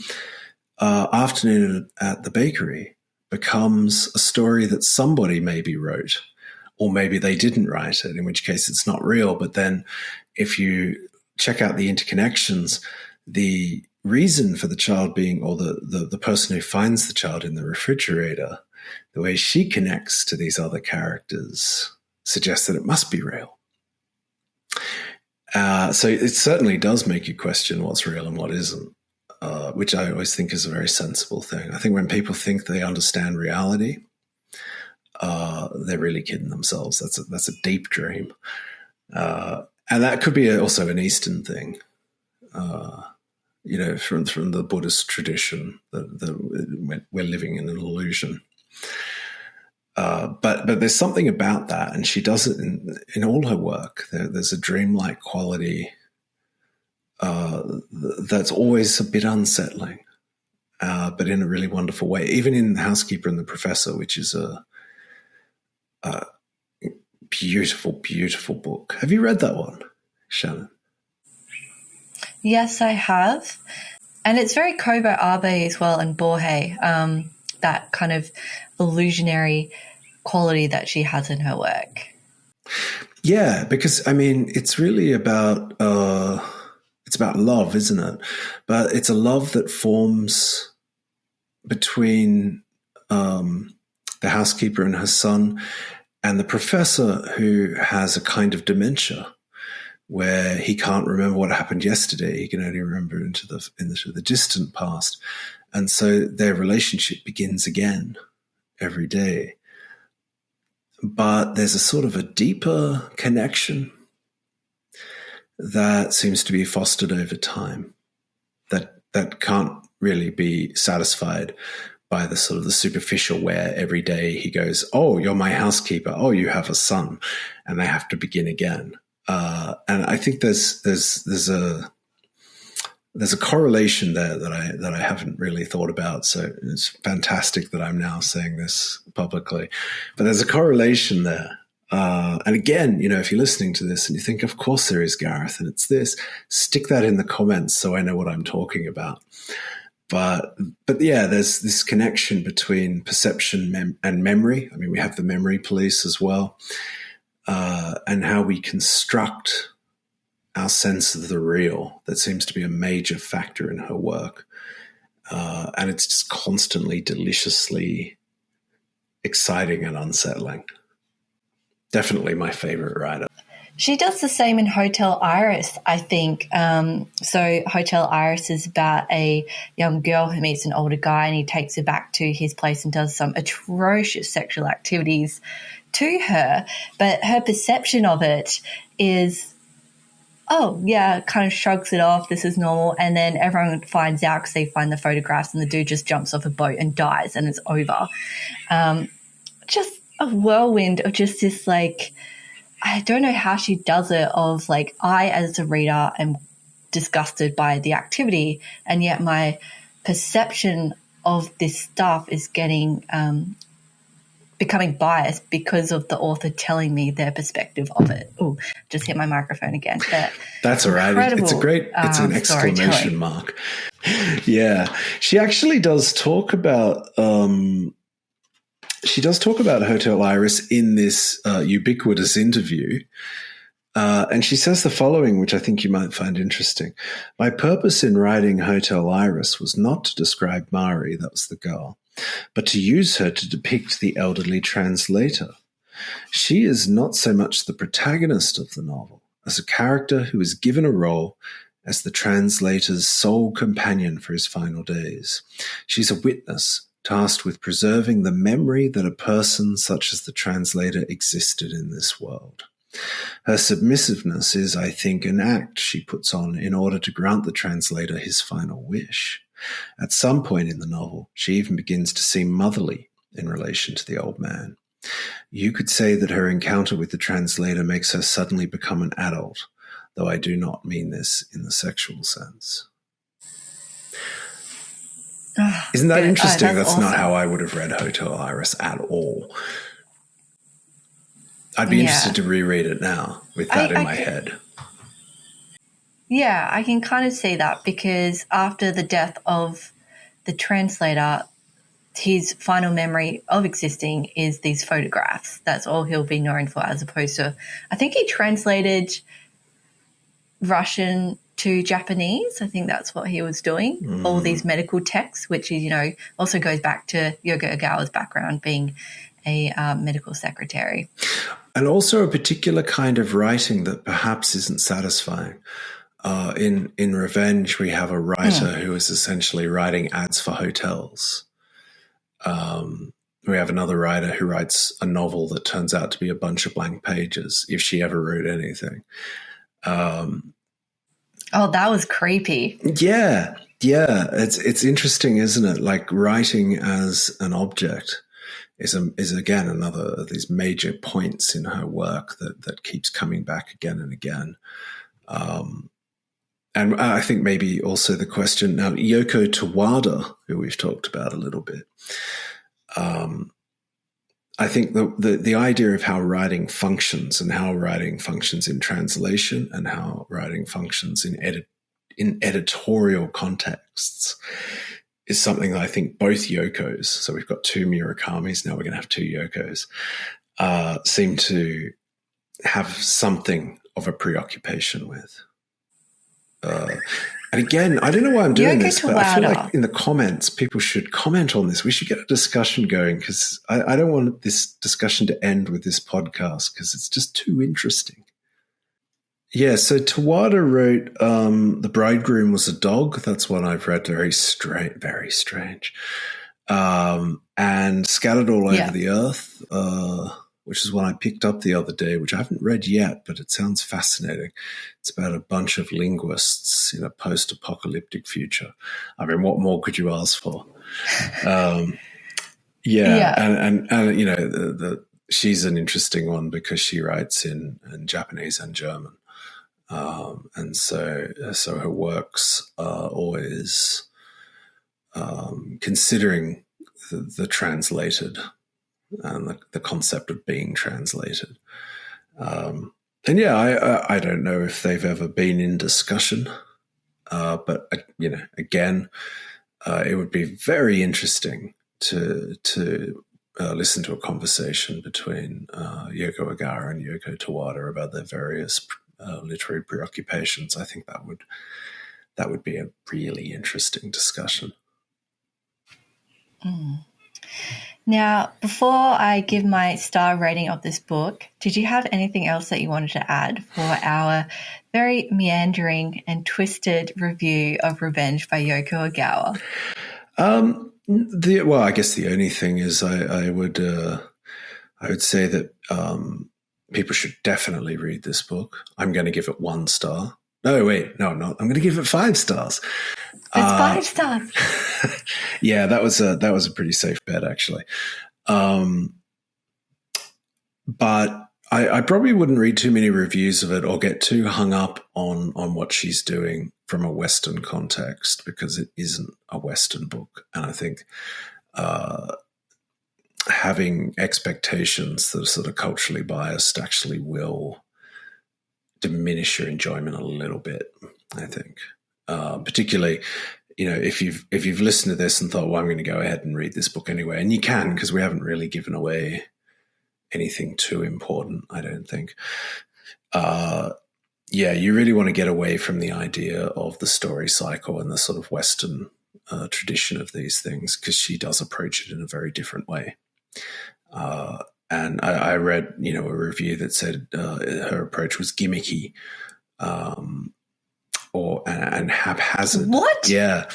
Afternoon at the Bakery becomes a story that somebody maybe wrote, or maybe they didn't write it, in which case it's not real. But then if you check out the interconnections, the reason for the child being, or the person who finds the child in the refrigerator, the way she connects to these other characters suggests that it must be real. So it certainly does make you question what's real and what isn't, which I always think is a very sensible thing. I think when people think they understand reality, they're really kidding themselves. That's a deep dream. And that could be also an Eastern thing, from the Buddhist tradition, that we're living in an illusion. But there's something about that, and she does it in all her work. There's a dreamlike quality that's always a bit unsettling, but in a really wonderful way. Even in The Housekeeper and the Professor, which is a beautiful, beautiful book. Have you read that one, Shannon? Yes, I have. And it's very Kobo Abe as well, and Borhei. that kind of illusionary quality that she has in her work. Yeah, because I mean, it's really about love, isn't it? But it's a love that forms between the housekeeper and her son, and the professor, who has a kind of dementia where he can't remember what happened yesterday. He can only remember into the distant past. And so their relationship begins again every day. But there's a sort of a deeper connection that seems to be fostered over time that can't really be satisfied by the sort of the superficial, where every day he goes, oh, you're my housekeeper. Oh, you have a son. And they have to begin again. And I think there's a correlation there that I haven't really thought about. So it's fantastic that I'm now saying this publicly, but there's a correlation there. And again, if you're listening to this and you think, of course there is, Gareth, and it's this, stick that in the comments so I know what I'm talking about. But yeah, there's this connection between perception and memory. I mean, we have the memory police as well, and how we construct our sense of the real. That seems to be a major factor in her work. And it's just constantly deliciously exciting and unsettling. Definitely my favorite writer. She does the same in Hotel Iris, I think. So Hotel Iris is about a young girl who meets an older guy, and he takes her back to his place and does some atrocious sexual activities to her. But her perception of it is, oh, yeah, kind of shrugs it off. This is normal. And then everyone finds out because they find the photographs, and the dude just jumps off a boat and dies, and it's over. Just a whirlwind of just this, like, I don't know how she does it, of like, I as a reader am disgusted by the activity, and yet my perception of this stuff is getting becoming biased because of the author telling me their perspective of it. Oh, just hit my microphone again. But that's all right. It's an exclamation mark. Yeah. She actually does talk about Hotel Iris in this ubiquitous interview. And she says the following, which I think you might find interesting. My purpose in writing Hotel Iris was not to describe Mari, that was the girl, but to use her to depict the elderly translator. She is not so much the protagonist of the novel as a character who is given a role as the translator's sole companion for his final days. She's a witness tasked with preserving the memory that a person such as the translator existed in this world. Her submissiveness is, I think, an act she puts on in order to grant the translator his final wish. At some point in the novel, she even begins to seem motherly in relation to the old man. You could say that her encounter with the translator makes her suddenly become an adult, though I do not mean this in the sexual sense. Isn't that interesting? That's awesome. Not how I would have read Hotel Iris at all. I'd be interested to reread it now with that in my head. Yeah, I can kind of see that, because after the death of the translator, his final memory of existing is these photographs. That's all he'll be known for, as opposed to, I think he translated Russian to Japanese. I think that's what he was doing. All these medical texts, which is, also goes back to Yōko Ogawa's background being a medical secretary. And also a particular kind of writing that perhaps isn't satisfying. In Revenge, we have a writer who is essentially writing ads for hotels. We have another writer who writes a novel that turns out to be a bunch of blank pages, if she ever wrote anything. Oh, that was creepy. Yeah. It's interesting, isn't it? Like, writing as an object is again another of these major points in her work that keeps coming back again and again. And I think maybe also the question now, Yōko Tawada, who we've talked about a little bit. I think the idea of how writing functions, and how writing functions in translation, and how writing functions in editorial contexts, is something that I think both Yokos, so we've got two Murakamis, now we're going to have two Yokos, seem to have something of a preoccupation with. And again, I don't know why I'm doing Yōko this, to but I feel Wilder. like in the comments, people should comment on this. We should get a discussion going because I don't want this discussion to end with this podcast because it's just too interesting. Yeah, so Tawada wrote The Bridegroom Was a Dog. That's one I've read. Very strange, very strange. And Scattered All Over the Earth, which is one I picked up the other day, which I haven't read yet, but it sounds fascinating. It's about a bunch of linguists in a post-apocalyptic future. I mean, what more could you ask for? And you know, she's an interesting one because she writes in Japanese and German. And so her works are always considering the translated and the concept of being translated. And yeah, I don't know if they've ever been in discussion, but you know, again, it would be very interesting to listen to a conversation between Yōko Ogawa and Yōko Tawada about their various literary preoccupations. I think that would be a really interesting discussion. Now, before I give my star rating of this book, did you have anything else that you wanted to add for our very meandering and twisted review of Revenge by Yōko Ogawa? Well, I guess the only thing is I would say that people should definitely read this book. I'm going to give it 1 star. No, wait, no, I'm not. I'm going to give it 5 stars. It's 5 stars. Yeah, that was a pretty safe bet, actually. But I probably wouldn't read too many reviews of it or get too hung up on what she's doing from a Western context because it isn't a Western book. And I think having expectations that are sort of culturally biased actually will diminish your enjoyment a little bit, I think. Particularly, you know, if you've listened to this and thought, well, I'm going to go ahead and read this book anyway, and you can because we haven't really given away anything too important, I don't think. Yeah, you really want to get away from the idea of the story cycle and the sort of Western tradition of these things because she does approach it in a very different way. And I read, you know, a review that said her approach was gimmicky and haphazard. What? Yeah.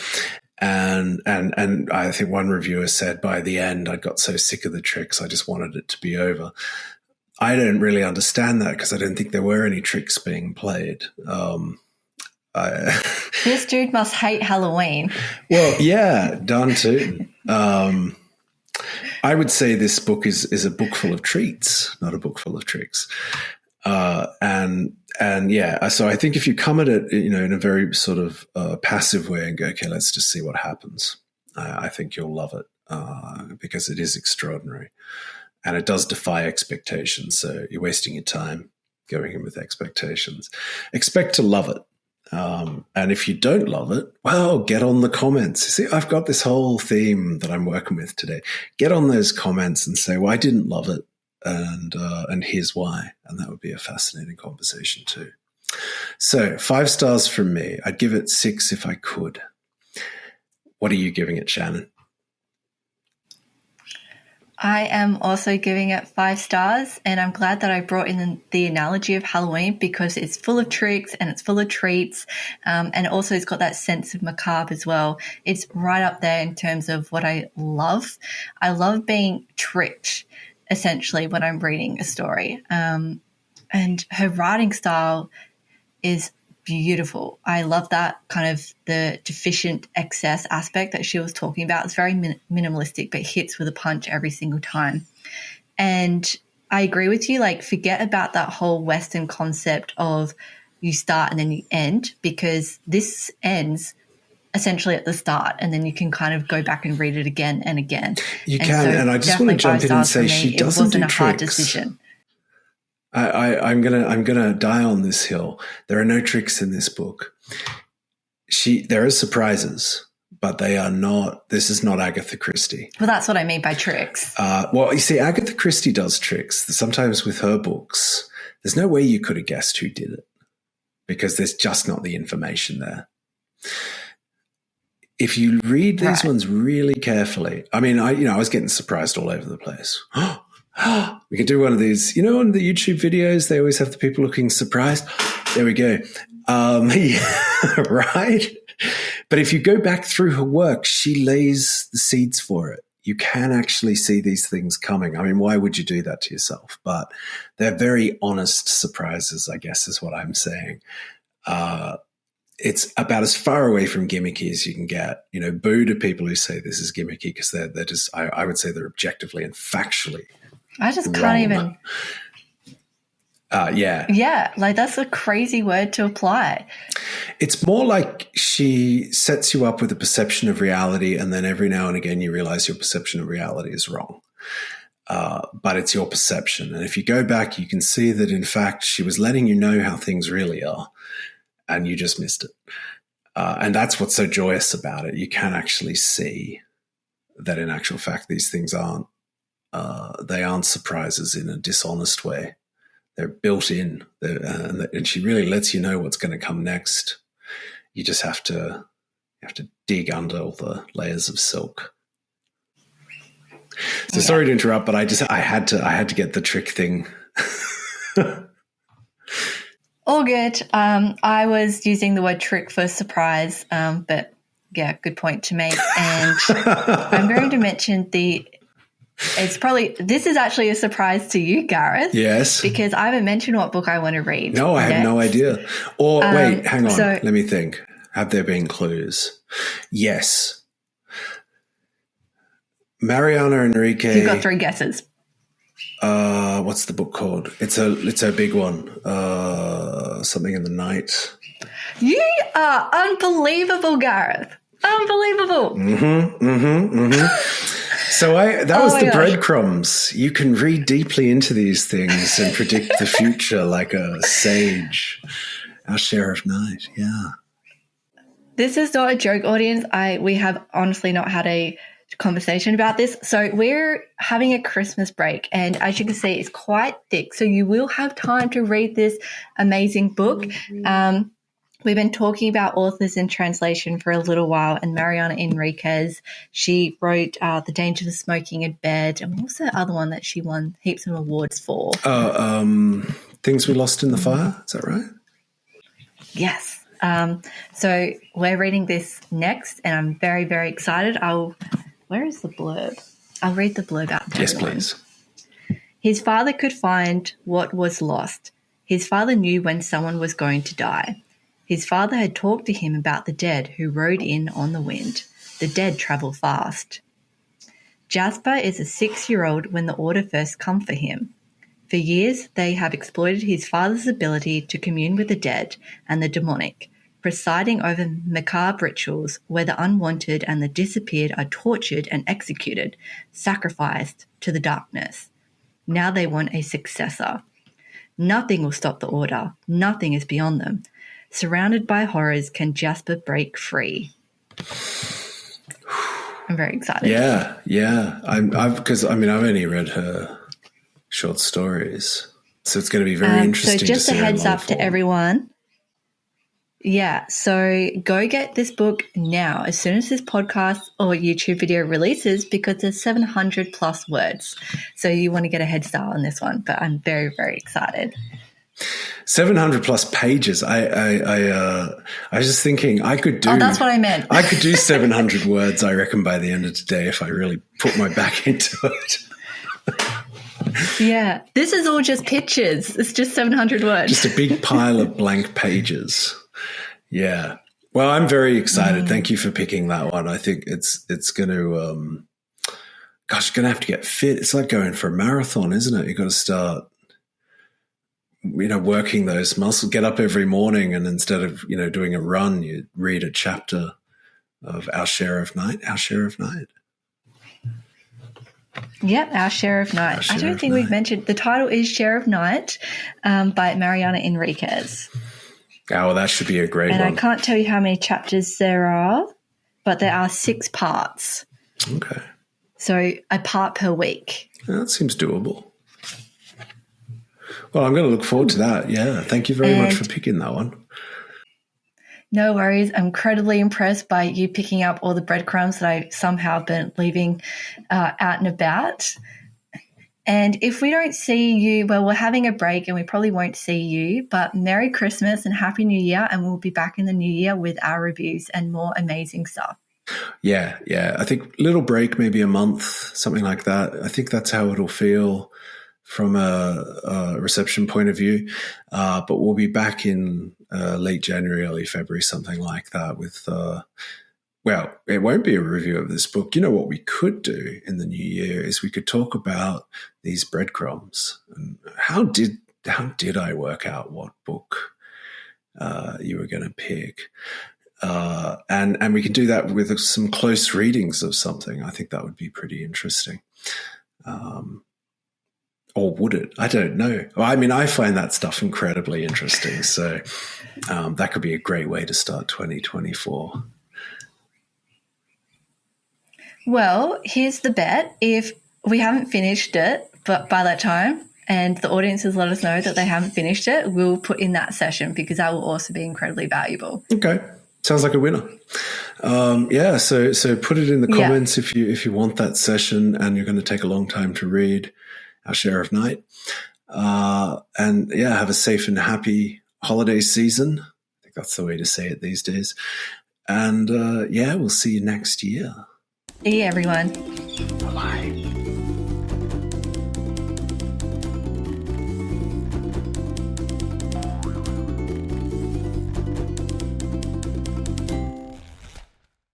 And I think one reviewer said by the end, I got so sick of the tricks, I just wanted it to be over. I don't really understand that because I don't think there were any tricks being played. This dude must hate Halloween. Well, yeah, darn tootin'. I would say this book is a book full of treats, not a book full of tricks. And yeah, so I think if you come at it, you know, in a very sort of passive way and go, okay, let's just see what happens, I think you'll love it because it is extraordinary and it does defy expectations. So you're wasting your time going in with expectations. Expect to love it. And if you don't love it, well, get on the comments. See, I've got this whole theme that I'm working with today. Get on those comments and say, well, I didn't love it. And here's why. And that would be a fascinating conversation too. So 5 stars from me. I'd give it 6 if I could. What are you giving it, Shannon? I am also giving it 5 stars, and I'm glad that I brought in the analogy of Halloween because it's full of tricks and it's full of treats, and also it's got that sense of macabre as well. It's right up there in terms of what I love. I love being tricked, essentially, when I'm reading a story, and her writing style is beautiful. I love that kind of the deficient excess aspect that she was talking about. It's very minimalistic, but hits with a punch every single time. And I agree with you, like forget about that whole Western concept of you start and then you end because this ends essentially at the start and then you can kind of go back and read it again and again. You can, and I just want to jump in and say she doesn't do tricks. It wasn't a hard decision. I'm gonna die on this hill. There are no tricks in this book. There are surprises, but they are not. This is not Agatha Christie. Well, that's what I mean by tricks. Well, you see, Agatha Christie does tricks. Sometimes with her books, there's no way you could have guessed who did it because there's just not the information there. If you read these ones really carefully, I mean, I was getting surprised all over the place. We could do one of these, on the YouTube videos, they always have the people looking surprised. There we go. Yeah, right? But if you go back through her work, she lays the seeds for it. You can actually see these things coming. I mean, why would you do that to yourself? But they're very honest surprises, I guess, is what I'm saying. It's about as far away from gimmicky as you can get. Boo to people who say this is gimmicky because they're just, I would say they're objectively and factually I just wrong. can't even. Yeah. Yeah, like that's a crazy word to apply. It's more like she sets you up with a perception of reality, and then every now and again you realize your perception of reality is wrong. But it's your perception. And if you go back, you can see that, in fact, she was letting you know how things really are, and you just missed it. And that's what's so joyous about it. You can actually see that, in actual fact, these things aren't surprises in a dishonest way. They're built in, and she really lets you know what's going to come next. You just have to dig under all the layers of silk. So sorry to interrupt, but I had to get the trick thing. All good. I was using the word trick for surprise, but yeah, good point to make. And I'm going to mention this is actually a surprise to you, Gareth. Yes. Because I haven't mentioned what book I want to read. No, I have no idea. Or wait, hang on. Let me think. Have there been clues? Yes. Mariana Enrique. You've got 3 guesses. What's the book called? It's a big one. Something in the Night. You are unbelievable, Gareth. Unbelievable. So that was the breadcrumbs. You can read deeply into these things and predict the future like a sage. Our Share of Night, yeah. This is not a joke, audience. We have honestly not had a conversation about this. So we're having a Christmas break, and as you can see, it's quite thick. So you will have time to read this amazing book. We've been talking about authors in translation for a little while, and Mariana Enriquez, she wrote The Dangers of Smoking in Bed, and what was the other one that she won heaps of awards for? Things We Lost in the Fire, is that right? Yes. So we're reading this next, and I'm very, very excited. Where is the blurb? I'll read the blurb out to everyone. Please. His father could find what was lost. His father knew when someone was going to die. His father had talked to him about the dead who rode in on the wind. The dead travel fast. Jasper is a 6-year-old when the order first come for him. For years, they have exploited his father's ability to commune with the dead and the demonic, presiding over macabre rituals where the unwanted and the disappeared are tortured and executed, sacrificed to the darkness. Now they want a successor. Nothing will stop the order. Nothing is beyond them. Surrounded by horrors, can Jasper break free? I'm very excited. Yeah. I've only read her short stories, so it's going to be very interesting. So just to a see heads up form. to everyone. Yeah, so go get this book now as soon as this podcast or YouTube video releases, because there's 700 plus words. So you want to get a head start on this one, but I'm very, very excited. 700 plus pages. I was just thinking I could do. Oh, that's what I meant. I could do 700 words, I reckon, by the end of today if I really put my back into it. Yeah, this is all just pictures. It's just 700 words. Just a big pile of blank pages. Yeah. Well, I'm very excited. Thank you for picking that one. I think it's going to, you're going to have to get fit. It's like going for a marathon, isn't it? You've got to start, working those muscles. Get up every morning, and instead of, doing a run, you read a chapter of Our Share of Night. Yep, Our Share of Night. I don't think we've mentioned, the title is Share of Night by Mariana Enriquez. Oh, well, that should be a great one. And I can't tell you how many chapters there are. but there are 6 parts. Okay. So a part per week. Yeah, that seems doable. Well, I'm going to look forward to that. Yeah. Thank you very much for picking that one. No worries. I'm incredibly impressed by you picking up all the breadcrumbs that I somehow been leaving out and about. And if we don't see you, well, we're having a break and we probably won't see you, but Merry Christmas and Happy New Year, and we'll be back in the new year with our reviews and more amazing stuff. Yeah. I think little break, maybe a month, something like that. I think that's how it'll feel from a reception point of view. But we'll be back in late January, early February, something like that with well, it won't be a review of this book. You know what we could do in the new year is we could talk about these breadcrumbs and how did I work out what book you were going to pick, and we can do that with some close readings of something. I think that would be pretty interesting. Or would it? I don't know. Well, I mean, I find that stuff incredibly interesting. So that could be a great way to start 2024. Well, here's the bet. If we haven't finished it, but by that time, and the audience has let us know that they haven't finished it, we'll put in that session because that will also be incredibly valuable. Okay. Sounds like a winner. Yeah, so put it in the comments if you want that session and you're going to take a long time to read Our Share of Night. And yeah, have a safe and happy holiday season. I think that's the way to say it these days. And yeah, we'll see you next year. See you, everyone. Bye-bye.